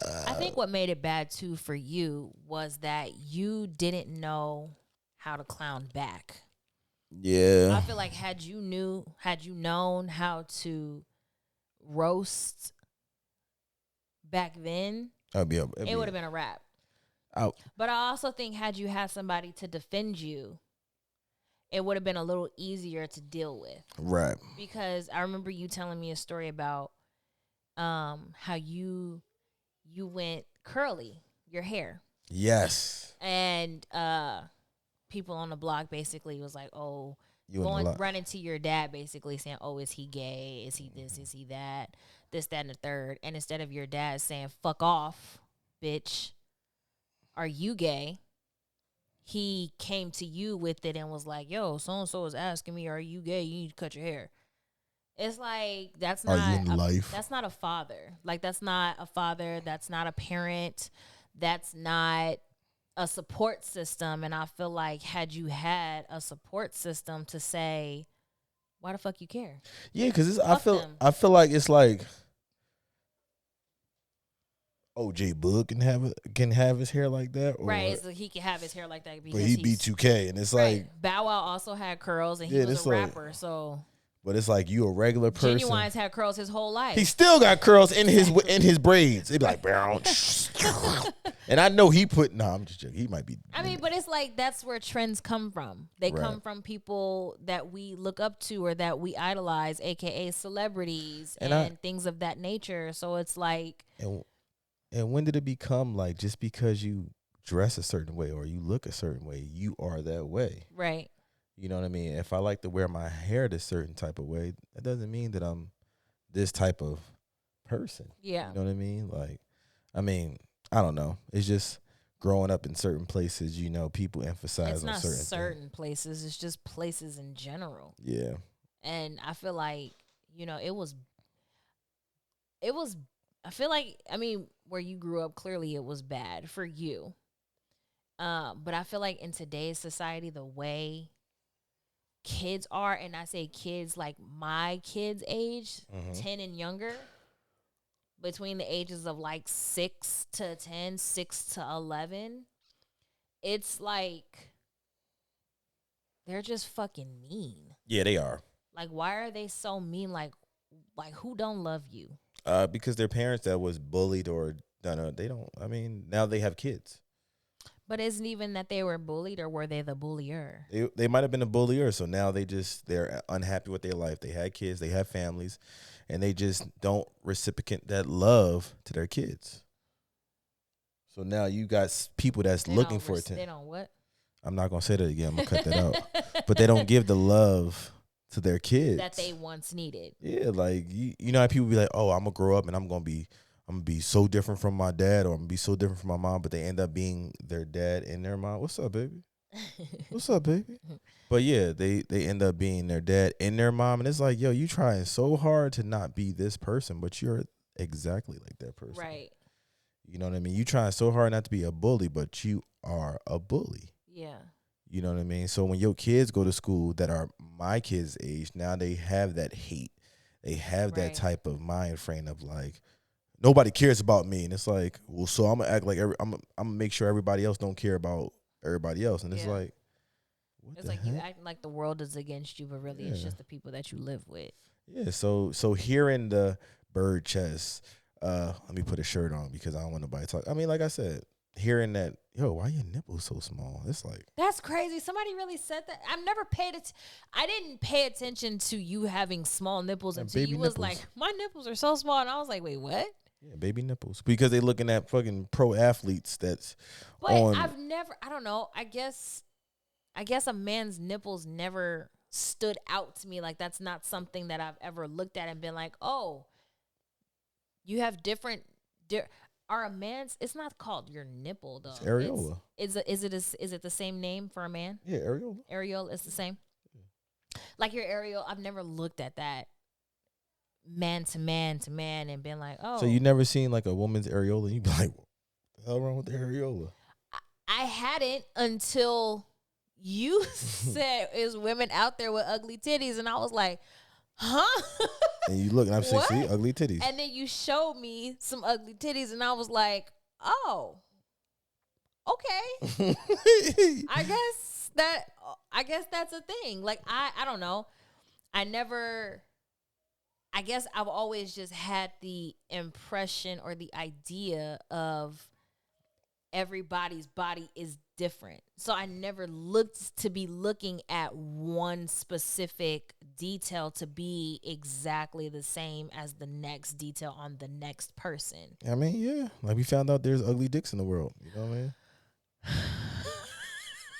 I think what made it bad too for you was that you didn't know how to clown back. yeah, I feel like had you known how to roast back then, it would have been a wrap. out. But I also think had you had somebody to defend you, it would have been a little easier to deal with. Right. Because I remember you telling me a story about how you went curly, your hair. Yes. And people on the block basically was like, oh, running to your dad basically saying, oh, is he gay? Is he this? Is he that? This, that, and the third. And instead of your dad saying, fuck off, bitch, are you gay? He came to you with it and was like, yo, so-and-so is asking me, are you gay? You need to cut your hair. It's like, that's not a father. Like, that's not a father. That's not a parent. That's not a support system. And I feel like had you had a support system to say, why the fuck you care? Yeah, because Fuck them. I feel like it's like OJ Boog can have his hair like that, or Right, so he can have his hair like that but because he he's B2K, and it's right. like, Bow Wow also had curls, and he yeah, was it's a like, rapper. So but it's like you a regular person. Genuine's had curls his whole life. He still got curls in his braids. They be like brown, and I know he put. Nah, I'm just joking. He might be. I mean, but it's like that's where trends come from. They Right. come from people that we look up to or that we idolize, aka celebrities And and things of that nature. So it's like, and when did it become like just because you dress a certain way or you look a certain way, you are that way? right, You know what I mean? If I like to wear my hair this certain type of way, that doesn't mean that I'm this type of person. yeah. You know what I mean? Like, I mean, I don't know. It's just growing up in certain places, you know, people emphasize It's on not certain things. certain places, it's just places in general. Yeah. And I feel like, you know, it was I feel like, I mean, where you grew up, clearly it was bad for you. But I feel like in today's society, the way kids are, and I say kids like my kids' age, Mhm. 10 and younger, between the ages of like 6 to 10, 6 to 11, it's like they're just fucking mean. Yeah, they are. Like, why are they so mean? Like who don't love you? Because their parents that was bullied or done, they don't. I mean, now they have kids. But isn't even that they were bullied, or were they the bullier? They might have been a bullier, so now they're unhappy with their life. They had kids, they have families, and they just don't reciprocate that love to their kids. So now you got people that's They looking don't for res- attention. They don't what? I'm not gonna say that again. I'm gonna cut that out. But they don't give the love to their kids That they once needed. Yeah, like you know how people be like, oh, I'm gonna grow up and I'm gonna be so different from my dad, or I'm gonna be so different from my mom, but they end up being their dad and their mom. What's up, baby? What's up, baby? But yeah, they end up being their dad and their mom, and it's like, yo, you trying so hard to not be this person, but you're exactly like that person. Right. You know what I mean? You trying so hard not to be a bully, but you are a bully. Yeah. You know what I mean? So when your kids go to school that are my kids' age, now they have that hate. They have that Right. type of mind frame of like, nobody cares about me. And it's like, well, so I'm gonna act like I'm gonna make sure everybody else don't care about everybody else. And it's Yeah. like, what It's the like heck? you acting like the world is against you, but really it's Yeah. just the people that you live with. Yeah. So hearing the bird chest, let me put a shirt on because I don't want nobody to talk. I mean, like I said, hearing that, yo, why your nipples so small? It's like, That's crazy. Somebody really said that. I've never paid it. I didn't pay attention to you having small nipples Yeah, until baby you was nipples. like, my nipples are so small, and I was like, wait, what? yeah, baby nipples. Because they looking at fucking pro athletes that's But on. I've never. I don't know. I guess a man's nipples never stood out to me. Like that's not something that I've ever looked at and been like, oh, you have different. Are a man's? It's not called your nipple though. It's areola. Is it the same name for a man? Yeah, areola. Areola is the same. Like your areola, I've never looked at that man to man and been like, oh. So you never seen like a woman's areola and you be like, what the hell wrong with the areola? I hadn't until you said is women out there with ugly titties, and I was like, huh? And you look and I'm saying, What? see, ugly titties. And then you showed me some ugly titties, and I was like, oh, okay. I guess that's a thing. Like I don't know. I guess I've always just had the impression or the idea of everybody's body is different. So I never looked to be looking at one specific detail to be exactly the same as the next detail on the next person. I mean, yeah. Like we found out there's ugly dicks in the world. You know what I mean?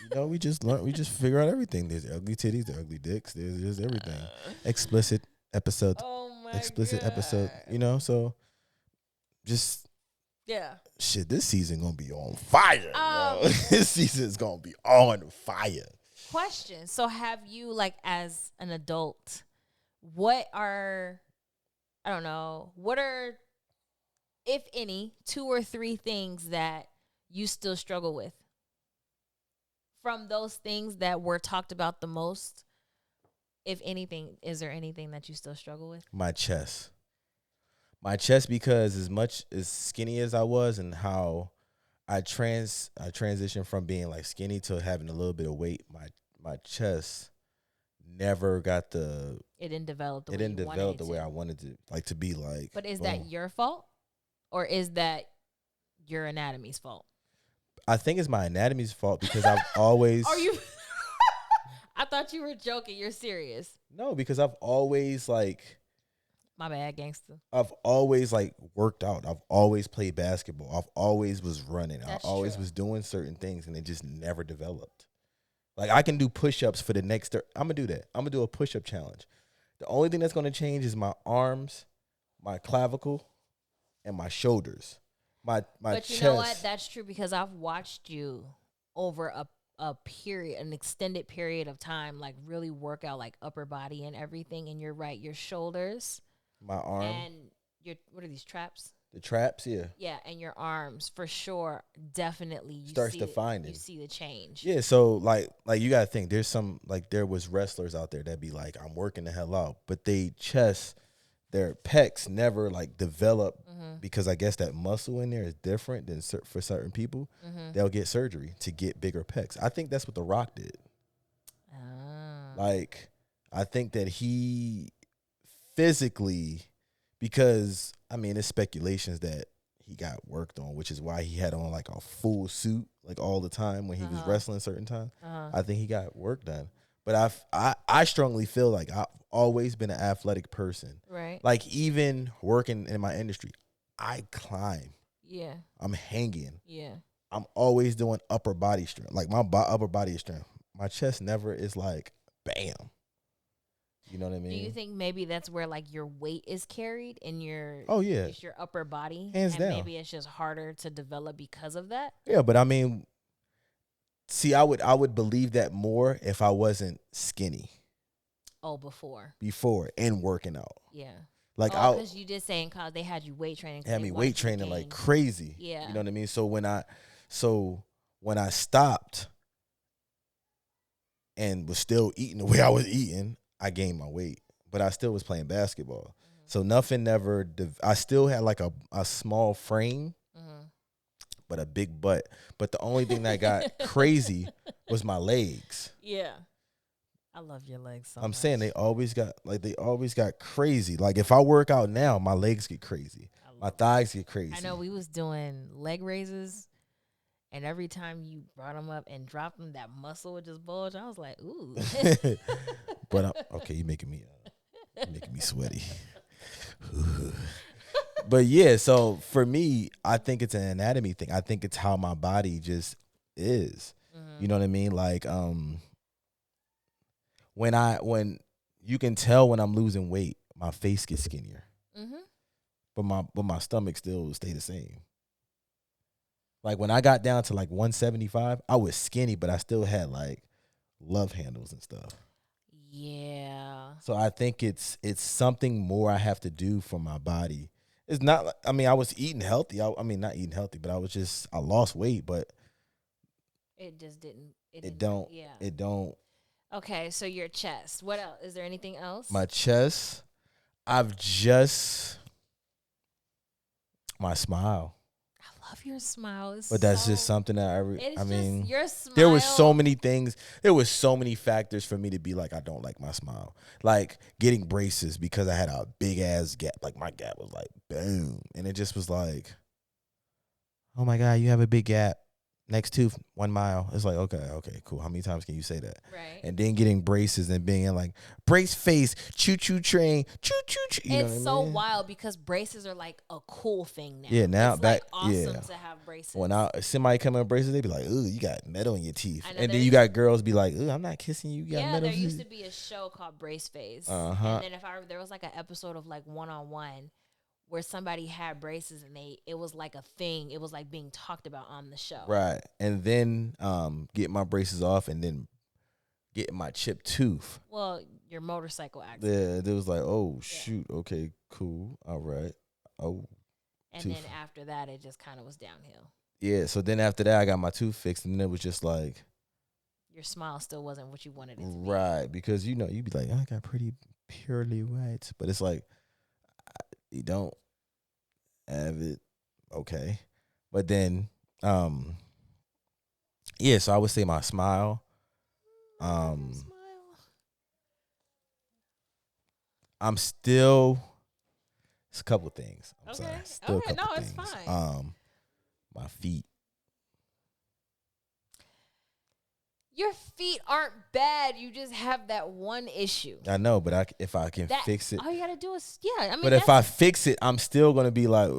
You know, we just figure out everything. There's ugly titties, there's ugly dicks, there's everything. Explicit episode. Oh my Explicit God. episode. You know, so just Yeah. shit, this season gonna be on fire. Yo. This season is gonna be on fire. Question. So have you, like, as an adult, what are, if any, 2 or 3 things that you still struggle with? From those things that were talked about the most, if anything, is there anything that you still struggle with? My chest. My chest, because as much as skinny as I was and how I transitioned from being like skinny to having a little bit of weight, my chest never got It didn't develop the it way didn't you wanted develop it the to. way I wanted to, like, to be like. But is boom. that your fault, or is that your anatomy's fault? I think it's my anatomy's fault because I've always. Are you? I thought you were joking. You're serious. No, because I've always like. My bad, gangster. I've always like worked out. I've always played basketball. I've always was running. That's I always true. was doing certain things, and it just never developed. Like, I can do push-ups for the next. I'm gonna do that. I'm gonna do a push-up challenge. The only thing that's gonna change is my arms, my clavicle, and my shoulders. My But chest. you know what? That's true, because I've watched you over a period, an extended period of time, like really work out like upper body and everything. And you're right, your shoulders My arm. and your, what are these, traps? The traps, yeah. Yeah, and your arms for sure, definitely you Starts see defining. you see the change. Yeah, so like you gotta think, there's some, like, there was wrestlers out there that be like, I'm working the hell out, but they chest, their pecs never like develop, because I guess that muscle in there is different than for certain people. They'll get surgery to get bigger pecs. I think that's what The Rock did. Ah. Like, I think that he physically, because I mean, it's speculations that he got worked on, which is why he had on like a full suit like all the time when he was wrestling certain times. I think he got work done. But I strongly feel like I've always been an athletic person. Right. Like, even working in my industry, I climb. Yeah. I'm hanging. Yeah. I'm always doing upper body strength. Like, my upper body is strength. My chest never is like, bam. You know what I mean? Do you think maybe that's where like your weight is carried in your Oh, yeah. just your upper body? Hands and down. Maybe it's just harder to develop because of that? Yeah, but I mean, see, I would believe that more if I wasn't skinny Oh, before and working out. Yeah. Like, because you did say in college they had you weight training. had me weight training like crazy. Yeah. You know what I mean? So when I stopped and was still eating the way I was eating, I gained my weight, but I still was playing basketball. So nothing never. I still had like a small frame, but a big butt. But the only thing that got crazy was my legs. Yeah. I love your legs so I'm much. saying they always got crazy. Like, if I work out now, my legs get crazy. My thighs get crazy. I know we was doing leg raises, and every time you brought them up and dropped them, that muscle would just bulge. I was like, ooh. But okay, you're making me sweaty. But yeah, so for me, I think it's an anatomy thing. I think it's how my body just is. You know what I mean? Like, when you can tell when I'm losing weight, my face gets skinnier, but my stomach still stay the same. Like, when I got down to like 175, I was skinny, but I still had like love handles and stuff. Yeah. So I think it's something more I have to do for my body. It's not like, I mean, I was eating healthy. I mean, not eating healthy, but I lost weight, but it just didn't. it don't. Yeah. It don't. Okay, so your chest. What else? Is there anything else? My chest. My smile. I love your smile. But that's just something that I It's mean, just your smile. there was so many things. There was so many factors for me to be like, I don't like my smile. Like, getting braces because I had a big ass gap. Like, my gap was like, boom. And it just was like, oh my God, you have a big gap. Next tooth, 1 mile. It's like, okay, cool. How many times can you say that? Right. And then getting braces and being like, brace face, choo-choo train, choo-choo. It's so wild because braces are like a cool thing now. Yeah, now it's back, like awesome yeah. to have braces. When somebody come in with braces, they be like, ooh, you got metal in your teeth. I know, And then you got girls be like, ooh, I'm not kissing you. You got metal. There used to be a show called Brace Face. And then there was like an episode of like One-on-One where somebody had braces and it was like a thing. It was like being talked about on the show. Right. And then get my braces off and then get my chipped tooth. Well, your motorcycle accident. Yeah, it was like, oh, shoot. Okay, cool. All right. Oh. And tooth. then after that, it just kind of was downhill. Yeah, so then after that, I got my tooth fixed, and then it was just like, your smile still wasn't what you wanted it to be. Right, because you know, you'd be like, I got pretty purely white. But it's like you don't have it, okay. But then yeah, so I would say my smile. Smile. I'm still. It's a couple things. I'm Okay. sorry. Still a Okay, couple no, it's things. fine. My feet. Your feet aren't bad. You just have that one issue. I know, but if I can fix it. All you gotta do is I mean. But if I fix it, I'm still gonna be like.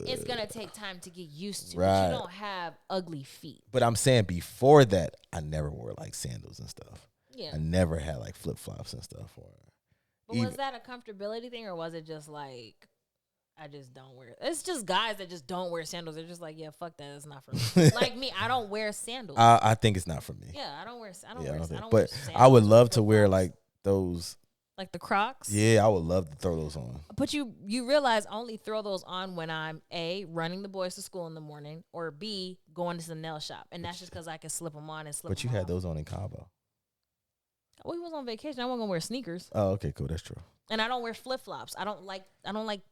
It's gonna take time to get used to. Right. But you don't have ugly feet. But I'm saying before that, I never wore like sandals and stuff. Yeah. I never had like flip flops and stuff. But was that a comfortability thing, or was it just like, I just don't wear? It's just guys that just don't wear sandals. They're just like, yeah, fuck that. It's not for me. Like me, I don't wear sandals. I think it's not for me. Yeah, I don't wear. I don't Yeah, wear. I don't I think. don't But wear sandals I would or love to wear flip-flops. like those. Like the Crocs. Yeah, I would love to throw those on. But you realize I only throw those on when I'm A, running the boys to school in the morning, or B, going to the nail shop, and that's just because I can slip them on and slip. But you them had off. those on in Cabo. We was on vacation. I wasn't gonna wear sneakers, Oh, okay, cool. That's true. and I don't wear flip flops. I don't like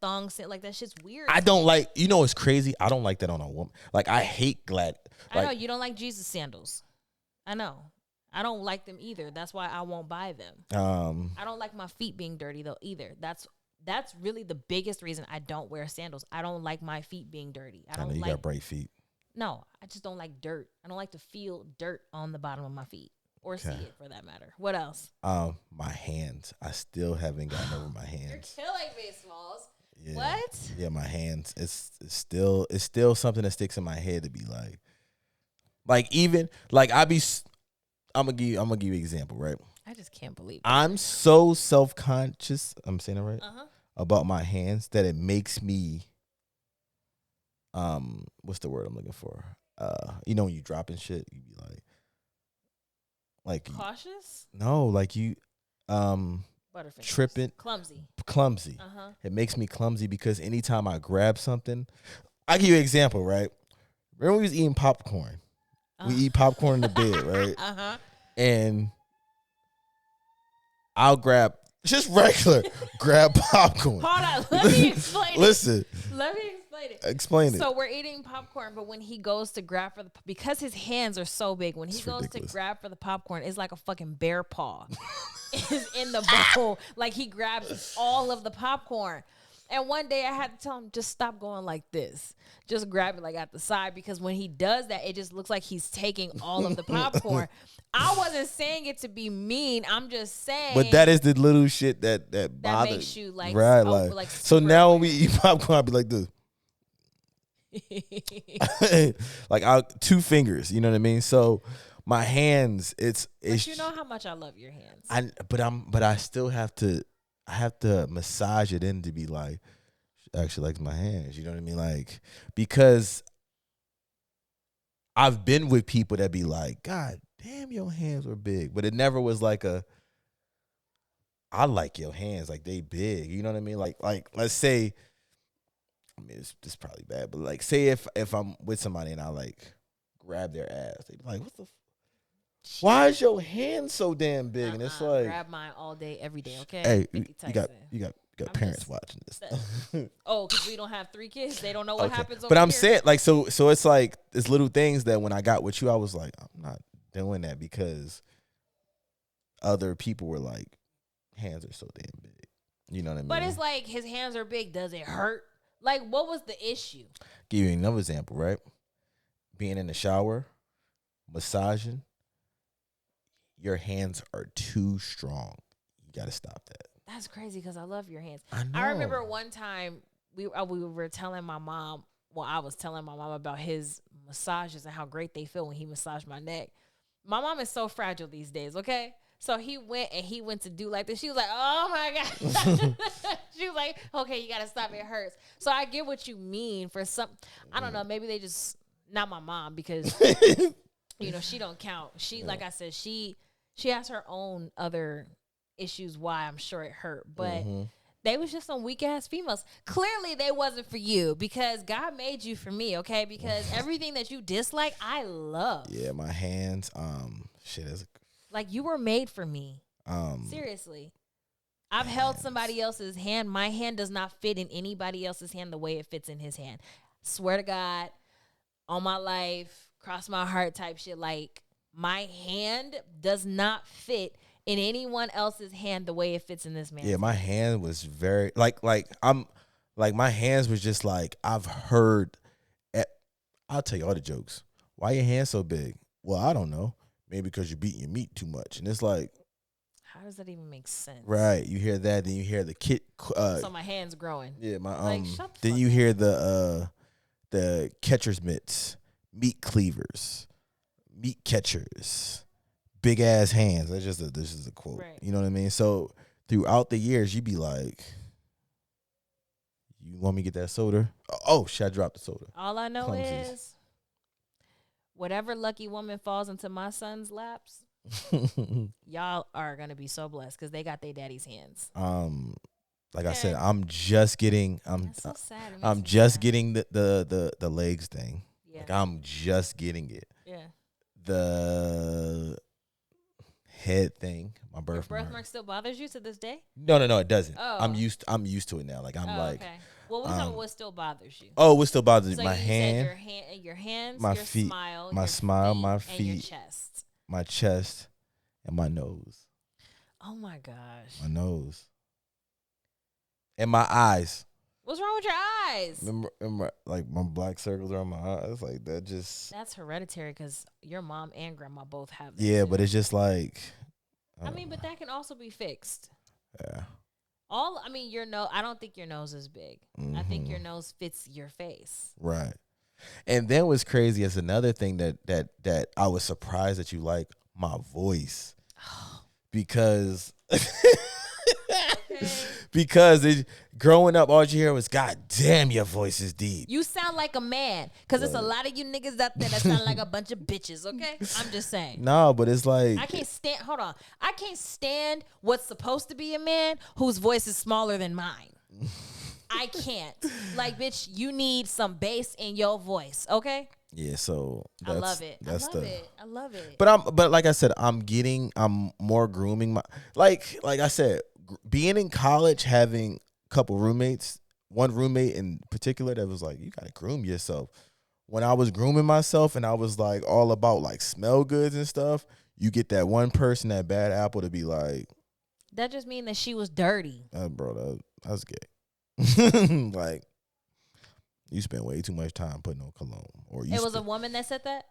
thongs. Like that shit's weird. I don't like. You know, it's crazy. I don't like that on a woman. Like I hate glad. I know you don't like Jesus sandals. I know. I don't like them either. That's why I won't buy them. I don't like my feet being dirty though either. That's really the biggest reason I don't wear sandals. I don't like my feet being dirty. I know don't you like. got bright feet. No, I just don't like dirt. I don't like to feel dirt on the bottom of my feet or see it for that matter. What else? My hands. I still haven't gotten over my hands. You're killing me, Smalls. Yeah. What? Yeah, my hands. It's still something that sticks in my head to be like even like I'm gonna give you an example, right? I just can't believe it. I'm so self-conscious. I'm saying it right Uh-huh. about my hands that it makes me. What's the word I'm looking for? You know when you dropping shit, you be like Cautious? no, like you, Butterfingers. tripping, clumsy. Uh-huh. It makes me clumsy because anytime I grab something, I give you an example, right? Remember we was eating popcorn. We eat popcorn in the bed, right? Uh-huh. And I'll grab just regular grab popcorn. Hold on. Let me explain Listen. Let me explain it. Explain it. So we're eating popcorn, but when he goes to grab for because his hands are so big, when he It's goes ridiculous. to grab for the popcorn, it's like a fucking bear paw is in the bowl. Like he grabs all of the popcorn. And one day I had to tell him, just stop going like this. Just grab it like at the side, because when he does that, it just looks like he's taking all of the popcorn. I wasn't saying it to be mean. I'm just saying. But that is the little shit that bothers. makes you like, right, oh, like, like so super now when we eat popcorn, I'll be like this. Like 2 fingers, you know what I mean? So my hands, it's But you know how much I love your hands. but I still have to massage it in to be like, she actually likes my hands, you know what I mean? Like, because I've been with people that be like, God damn, your hands were big, but it never was like I like your hands, like they big, you know what I mean? Like let's say, I mean, it's probably bad, but like, say if I'm with somebody and I like grab their ass, they be like, what the why is your hand so damn big? And it's like, grab mine all day, every day. Okay. hey, Mickey you got Tyson. I'm parents just- watching this. Oh, because we don't have 3 kids. They don't know what Okay. happens over But I'm here. saying, like, so it's like it's little things that when I got with you, I was like, I'm not doing that because other people were like, hands are so damn big. You know what I mean? But it's like his hands are big. Does it hurt? Like, what was the issue? Give you another example, right? Being in the shower, massaging, your hands are too strong. You got to stop that. That's crazy because I love your hands. I know. I remember one time we were telling my mom. Well, I was telling my mom about his massages and how great they feel when he massaged my neck. My mom is so fragile these days. Okay. So he went to do like this. She was like, oh my God. She was like, okay, you got to stop. It hurts. So I get what you mean for some, I don't know. Maybe they just, not my mom, because, you know, she don't count. She, like I said, she has her own other issues why I'm sure it hurt. But They was just some weak ass females. Clearly, they wasn't for you because God made you for me, okay? Because everything that you dislike, I love. Yeah, my hands. Shit is. Like you were made for me. Um, Seriously. I've held somebody else's hand. My hand does not fit in anybody else's hand the way it fits in his hand. Swear to God, on my life, cross my heart type shit. Like my hand does not fit in anyone else's hand the way it fits in this man's. Yeah, my hand was very my hands was just like I've heard. I'll tell you all the jokes. Why your hands so big? Well, I don't know. Maybe because you're beating your meat too much, and it's like. How does that even make sense? Right, you hear that, then you hear the kid. So my hand's growing. Yeah, my Like, shut the then fuck you up. hear the catcher's mitts, meat cleavers, meat catchers, big ass hands. This is a quote. Right. You know what I mean? So throughout the years, you be like, "You want me to get that soda? Oh, shit, I dropped the soda." All I know Clumsies. is whatever lucky woman falls into my son's laps, y'all are gonna be so blessed because they got their daddy's hands. Like I said, Okay. I'm just getting. That's so sad. It makes I'm me just sad. getting the legs thing. Yeah. Like I'm just getting it. Yeah. The head thing, my Your birthmark. birthmark still bothers you to this day? No, it doesn't. Oh. I'm used to it now. Like I'm like, okay. Well, we talking about what still bothers you. oh, what still bothers So me? My you hand, said your hands, my your feet, smile, my your smile, feet, my and your feet. chest. my chest, and my nose. Oh my gosh. My nose. And my eyes. What's wrong with your eyes? Remember, like my black circles around my eyes, like that. Just That's hereditary because your mom and grandma both have that. yeah, too. but it's just like. I mean, but that can also be fixed. Yeah. Your nose. I don't think your nose is big. I think your nose fits your face. Right. And then what's crazy is another thing that I was surprised that you like my voice. Because growing up, all you hear was, "God damn, your voice is deep." You sound like a man, because there's a lot of you niggas out there that sound like a bunch of bitches. Okay, I'm just saying. No, but it's like I can't stand. Hold on, I can't stand what's supposed to be a man whose voice is smaller than mine. I can't. Like, bitch, you need some bass in your voice. Okay. yeah. So I love it. That's I love it. But like I said, I'm more grooming my like I said, being in college, having a couple roommates, one roommate in particular that was like, "You gotta groom yourself." When I was grooming myself and I was like all about like smell goods and stuff, you get that one person, that bad apple, to be like, That just means that she was dirty. "Bro, that's gay." Like, you spend way too much time putting on cologne, or you. It was a woman that said that.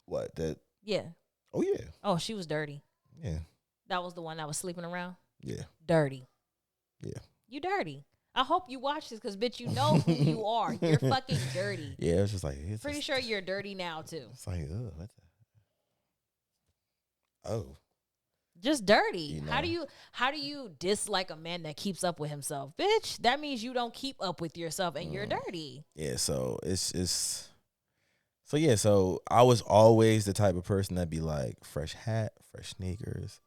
what that? Yeah. Oh yeah, Oh, she was dirty. yeah, That was the one that was sleeping around. yeah, Dirty. yeah. You dirty. I hope you watch this because, bitch, you know who you are. You're fucking dirty. Yeah, it's just like it's Pretty just, sure you're dirty now, too. It's like, what the? Oh, Just dirty. You How know. do you dislike a man that keeps up with himself? Bitch, that means you don't keep up with yourself and you're dirty. yeah. So so I was always the type of person that'd be like fresh hat, fresh sneakers,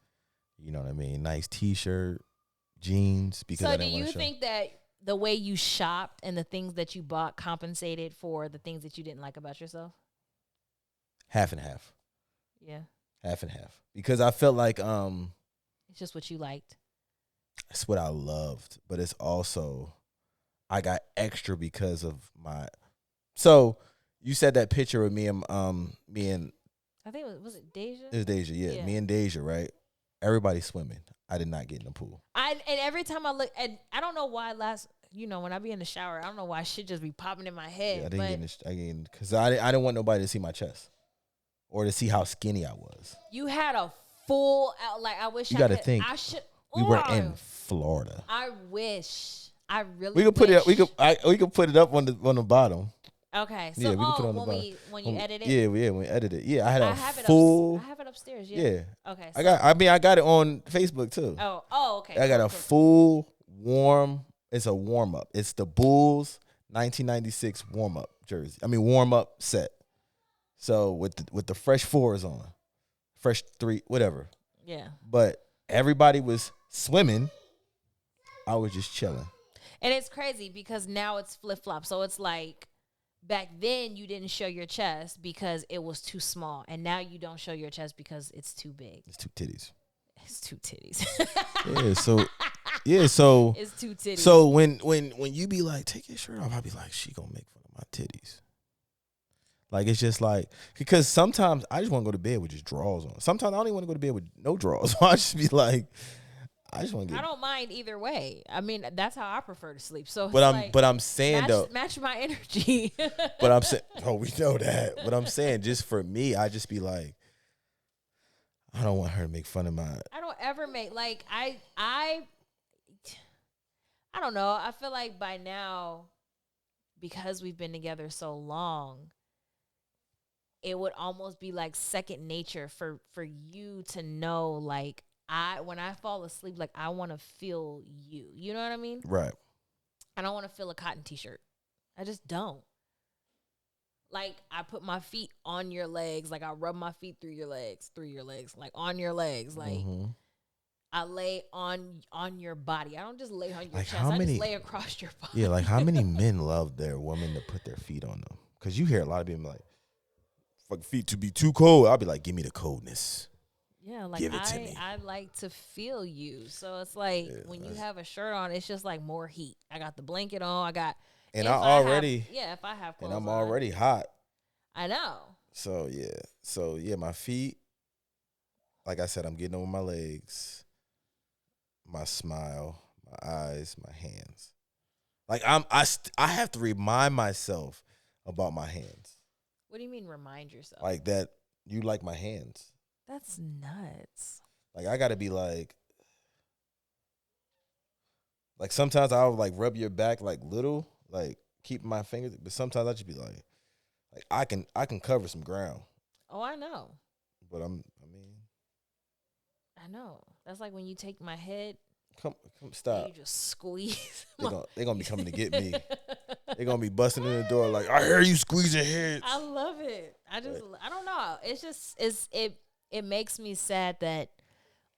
you know what I mean, nice T-shirt, jeans. Because I So do didn't you want to show. think that the way you shopped and the things that you bought compensated for the things that you didn't like about yourself? Half and half, Yeah. half and half. Because I felt like It's just what you liked. it's what I loved, but it's also I got extra because of my. So you said that picture of me and I think was it Deja? it was Deja, yeah, Yeah. me and Deja, right? Everybody swimming. I did not get in the pool. And every time I look, and I don't know why when I be in the shower, I don't know why shit just be popping in my head. Yeah, I didn't but get in the, I didn't because I didn't want nobody to see my chest or to see how skinny I was. you had a full out. Like I wish You I gotta could. think, I should. We were Oh, in Florida. I wish. I really. We could put it up. wish. We could put it up on the bottom. Okay. So Yeah, we can put it on the when bottom. you edit it. Yeah, when we edit it. Yeah, I had I a have it. full. I have it upstairs. Yeah. Yeah, Okay. I got it on Facebook too. Oh. Okay. I got cool, a cool. full warm. It's a warm up. It's the Bulls 1996 warm up jersey. Warm up set. So with the fresh fours on, fresh three, whatever. Yeah. But everybody was swimming, I was just chilling. And it's crazy because now it's flip flop. So it's like back then you didn't show your chest because it was too small, and now you don't show your chest because it's too big. It's two titties. It's two titties. So It's two titties. So when you be like, take your shirt off, I be like, she gonna make fun of my titties. Like, it's just like, because sometimes I just want to go to bed with just drawers on. Sometimes I don't even want to go to bed with no drawers. So I just be like, I just want to get. I don't mind either way. I mean, that's how I prefer to sleep. So, But I'm saying though, match my energy. but I'm saying, oh, we know that. But I'm saying, just for me, I just be like, I don't want her to make fun of my. I don't ever make like I don't know. I feel like by now, because we've been together so long, it would almost be like second nature for you to know, like, when I fall asleep, like, I want to feel you. You know what I mean? Right. I don't want to feel a cotton t-shirt. I just don't. Like, I put my feet on your legs. Like, I rub my feet through your legs, like on your legs. Like, I lay on your body. I don't just lay on your Like, chest. I just lay across your body. Yeah, like, how many men love their woman to put their feet on them? Because you hear a lot of people like, fuck feet to be too cold. I'll be like, give me the coldness. Yeah, like, Give it to me. I like to feel you. So it's like when you have a shirt on, it's just like more heat. I got the blanket on. I have if I have clothes and I'm on, already hot. I know. So yeah, my feet. Like I said, I'm getting over my legs, my smile, my eyes, my hands. Like I have to remind myself about my hands. What do you mean remind yourself? Like that you like my hands. That's nuts. Like, I gotta be like sometimes I'll like rub your back like little, like keep my fingers, but sometimes I just be like I can cover some ground. Oh, I know. But I know. That's like when you take my head. Come stop. You just squeeze. They're gonna be coming to get me. They're gonna be busting in the door like, I hear you squeezing heads. I love it. I don't know. It's just it makes me sad that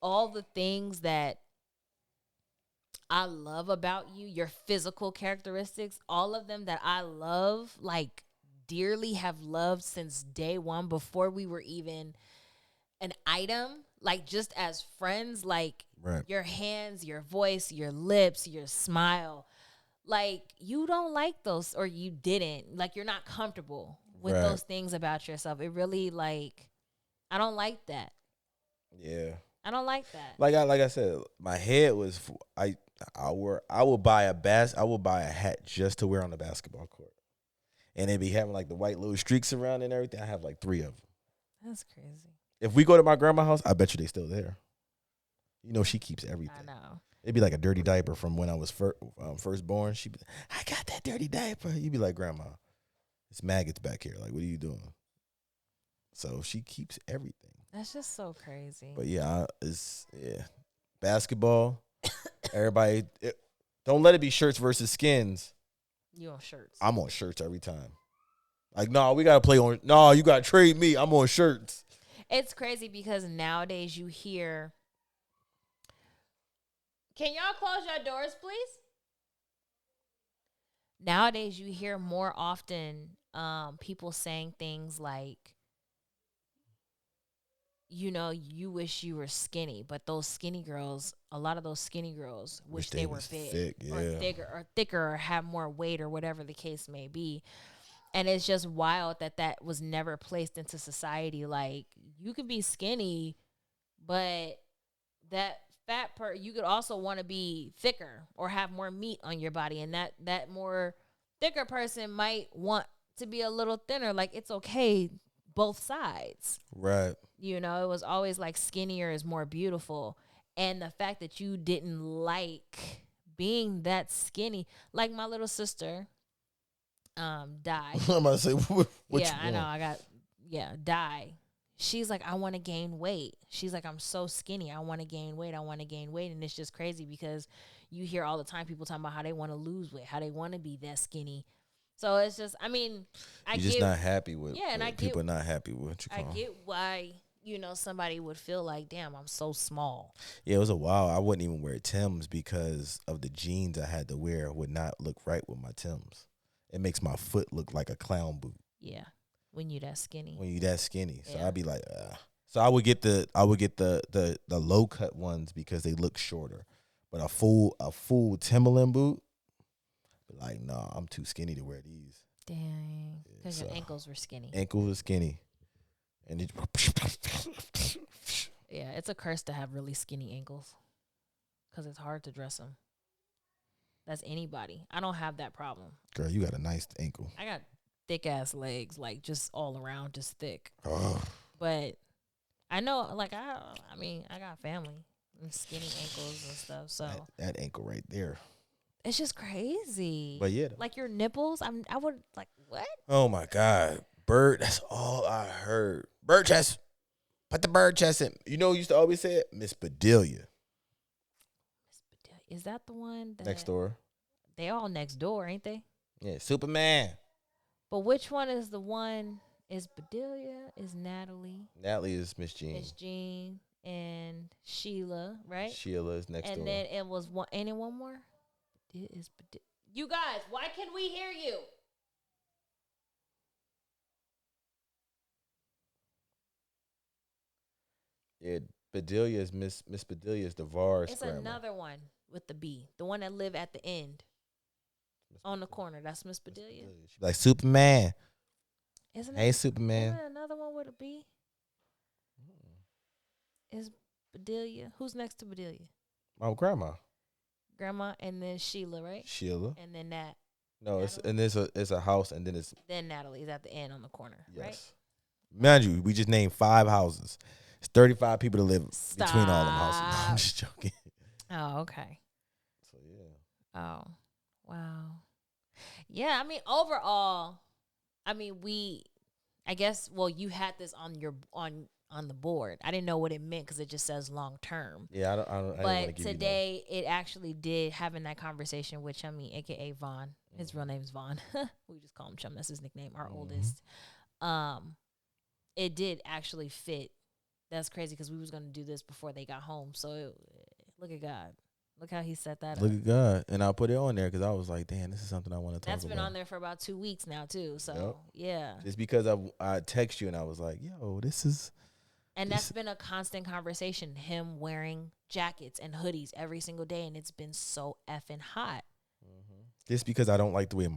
all the things that I love about you, your physical characteristics, all of them that I love, like, dearly have loved since day one, before we were even an item, like, just as friends, like, right. Your hands, your voice, your lips, your smile, like, you don't like those, or you didn't, like, you're not comfortable with those things about yourself. It really, like, I don't like that. Yeah. I don't like that. Like I said, my head was I will buy a hat just to wear on the basketball court. And they be having like the white little streaks around and everything. I have like 3 of them. That's crazy. If we go to my grandma's house, I bet you they still there. You know, she keeps everything. I know. It'd be like a dirty diaper from when I was first born. She'd be like, I got that dirty diaper. You'd be like, Grandma, it's maggots back here. Like, what are you doing? So she keeps everything. That's just so crazy. But yeah, basketball. Everybody, don't let it be shirts versus skins. You on shirts? I'm on shirts every time. Like, no, we gotta play on. No, you gotta trade me. I'm on shirts. It's crazy because nowadays you hear. Can y'all close your doors, please? Nowadays you hear more often people saying things like, you know, you wish you were skinny, but those skinny girls, a lot of those skinny girls wish they were big, or thicker, or have more weight, or whatever the case may be. And it's just wild that was never placed into society. Like, you could be skinny, but that you could also want to be thicker or have more meat on your body, and that more thicker person might want to be a little thinner. Like, it's okay, both sides. Right. You know, it was always like skinnier is more beautiful. And the fact that you didn't like being that skinny, like my little sister died. I'm about to say, what yeah, I know. Die. She's like, I want to gain weight. She's like, I'm so skinny. I want to gain weight. And it's just crazy because you hear all the time people talking about how they want to lose weight, how they want to be that skinny. So it's just, I mean, you're just not happy with. Yeah, and I get people are not happy with what you call. I get why somebody would feel like, damn, I'm so small. Yeah, it was a while. I wouldn't even wear Timbs because of the jeans I had to wear would not look right with my Timbs. It makes my foot look like a clown boot Yeah, when you that skinny. when you that skinny. So Yeah. I'd be like, So I would get the low cut ones because they look shorter. But a full Timberland boot, be like, nah, I'm too skinny to wear these. Dang, because your so- ankles were skinny. Ankles are skinny, and it, Yeah, it's a curse to have really skinny ankles because it's hard to dress them. That's anybody. I don't have that problem. girl, you got a nice ankle. I got thick ass legs, like just all around, just thick. Oh, But I know, like I mean, I got family and skinny ankles and stuff, so that ankle right there. it's just crazy. But yeah, Like your nipples, I would like what? oh my God, bird. That's all I heard. Bird chest. Put the bird chest in. You know who used to always say it? Miss Bedelia. Is that the one that Next door. They all next door, ain't they? Yeah, Superman. But which one is the one? Is Bedelia? Is Natalie? Natalie is Miss Jean. Miss Jean and Sheila, right? Sheila is next and door. then it was one. Anyone more? You guys, why can we hear you? Yeah, Bedelia is Miss Bedelia is DeVar's It's grandma. another one with the B, the one that live at the end on the corner. That's Miss Bedelia, She's like Superman. isn't Hey it? Superman. Isn't it another one with a B? Is Bedelia? Who's next to Bedelia? My grandma. Grandma, and then Sheila, right? Sheila. And then Nat. No, Natalie? it's a house and then it's Then Natalie is at the end on the corner, right? yes. Mind you, we just named 5 houses. It's 35 people to live between all them houses. No, I'm just joking. Oh, okay. So yeah. Oh, wow. Yeah, I mean, overall, I mean, I guess, well, you had this on your on the board. I didn't know what it meant because it just says long term. Yeah, I didn't want to But give today, it actually did having that conversation with Chummy, aka Vaughn. His real name's Vaughn. We just call him Chum. That's his nickname. Our oldest. It did actually fit. That's crazy because we was gonna do this before they got home. So look at God. Look how he set that Look up. at God. And I put it on there because I was like, damn, this is something I want to talk That's about. been on there for about 2 weeks now too. So yeah. Just because I text you and I was like, yo, this is. And that's been a constant conversation. Him wearing jackets and hoodies every single day, and it's been so effing hot. Just because I don't like the way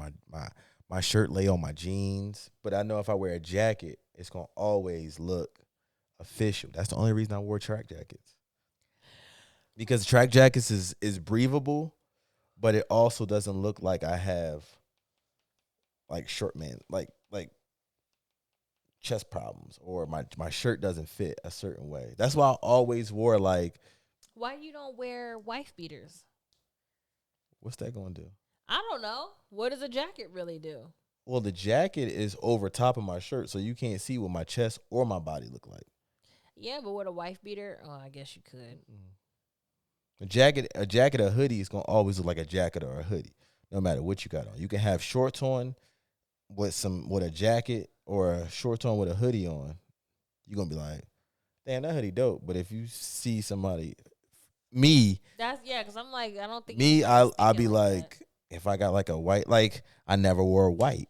my shirt lay on my jeans, but I know if I wear a jacket, it's gonna always look official. That's the only reason I wore track jackets. Because track jackets is breathable, but it also doesn't look like I have like short man like chest problems or my shirt doesn't fit a certain way. That's why I always wore like. Why you don't wear wife beaters? What's that gonna do? I don't know. What does a jacket really do? Well, the jacket is over top of my shirt, so you can't see what my chest or my body look like. Yeah, but with a wife beater, oh, I guess you could. A jacket, a hoodie is gonna always look like a jacket or a hoodie, no matter what you got on. You can have shorts on with a jacket or a shorts on with a hoodie on. You're gonna be like, damn, that hoodie dope. But if you see somebody, That's because I'm like, I don't think I'll be that. like, if I got like a white, like I never wore white.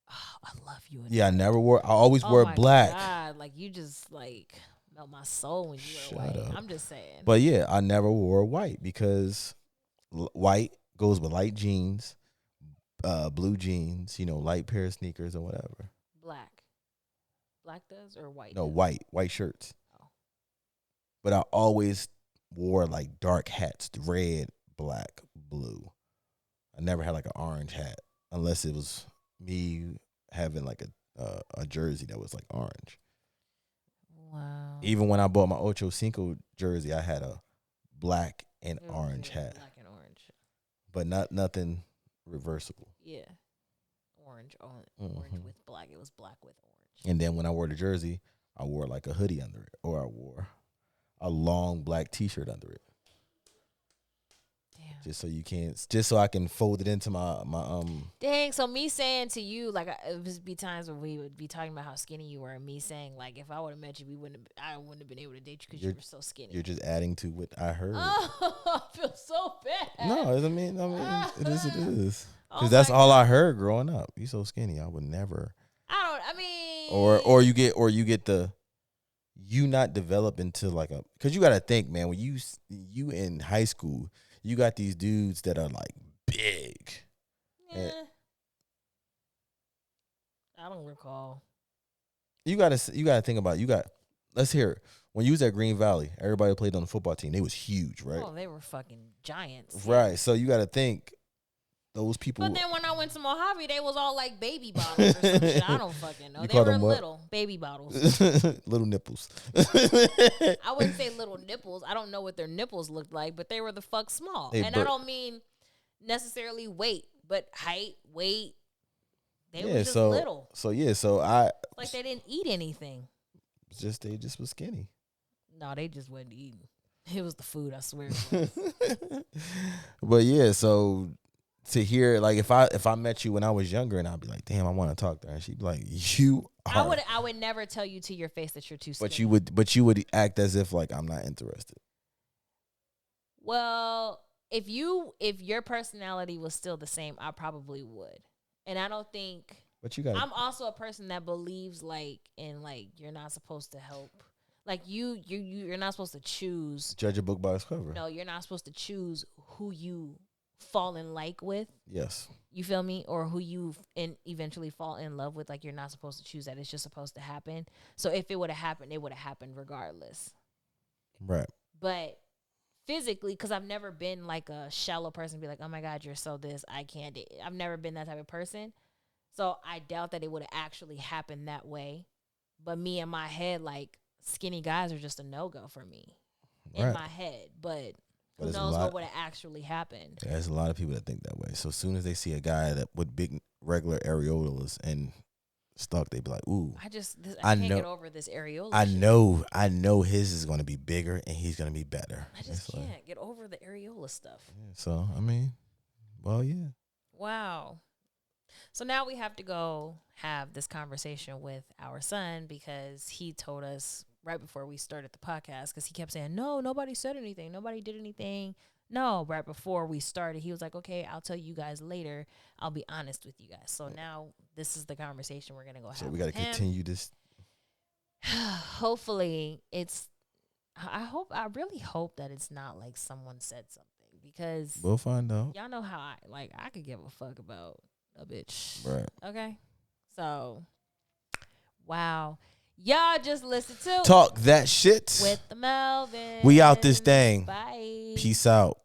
Oh, I love you. Yeah, I never wore. I always wore my black. God, like you just like melt my soul when you wear Shut white. up. I'm just saying. But yeah, I never wore white because white goes with light jeans, blue jeans, light pair of sneakers or whatever. Black does or white? No, does? white shirts. Oh. But I always wore like dark hats, red, black, blue. I never had like an orange hat unless it was me having like a jersey that was like orange. Wow. Even when I bought my Ocho Cinco jersey, I had a black and It was, orange yeah, hat, Black and orange. but nothing reversible. Yeah. Orange Mhm. with black. It was black with orange. And then when I wore the jersey, I wore like a hoodie under it, or I wore a long black T-shirt under it. Damn. just so I can fold it into my Dang, so me saying to you, like, it would be times when we would be talking about how skinny you were, and me saying, like, if I would have met you, I wouldn't have been able to date you because you were so skinny. You're just adding to what I heard. Oh, I feel so bad. No, I mean, it is. Oh Because that's my all God. I heard growing up. You so skinny, I would never. I mean. Or you get the, you not develop into like a, because you got to think, man, when you in high school, you got these dudes that are like big. Yeah. I don't recall. You gotta think about it. Let's hear it. When you was at Green Valley, everybody played on the football team. They was huge, right? Oh, they were fucking giants. Right. So you gotta think those people. But then when I went to Mojave, they was all like baby bottles or some shit. I don't fucking know. You They call were them what? little baby bottles. Little nipples. I wouldn't say little nipples. I don't know what their nipples looked like, but they were the fuck small. They And I don't mean necessarily weight, but height, weight. They were just little. So Like they didn't eat anything. they just was skinny. No, they just wasn't eating. It was the food, I swear. But yeah, so to hear, like, if I met you when I was younger and I'd be like, damn, I want to talk to her, and she'd be like, you are. I would never tell you to your face that you're too skinny. But you would act as if like I'm not interested. Well, if your personality was still the same, I probably would. And I don't think. But you got. I'm also a person that believes like you're not supposed to help. Like you're not supposed to choose. Judge a book by its cover. No, you're not supposed to choose who you fall in like with. Yes. You feel me? Or who you eventually fall in love with. Like you're not supposed to choose that. It's just supposed to happen. So if it would have happened, it would have happened regardless. Right. But physically, because I've never been like a shallow person, be like, oh my God, you're so this, I can't. I've never been that type of person. So I doubt that it would have actually happened that way. But me in my head, like skinny guys are just a no-go for me in my head. But who knows what would have actually happened. Yeah, there's a lot of people that think that way. So as soon as they see a guy that with big regular areolas and stuck, they be like, ooh. I can't get over this areola shit. I know his is going to be bigger and he's going to be better. I just can't get over the areola stuff. Yeah, so, I mean, well, yeah. Wow. So now we have to go have this conversation with our son because he told us right before we started the podcast, because he kept saying, no, nobody said anything. Nobody did anything. No, right before we started, he was like, okay, I'll tell you guys later. I'll be honest with you guys. So now this is the conversation we're going to go have. So we got to continue this. Hopefully I really hope that it's not like someone said something, because we'll find out. Y'all know how I could give a fuck about a bitch. Right. Okay. So, wow. Y'all just listen to Talk That Shit with the Melvin. We out this thing. Bye. Peace out.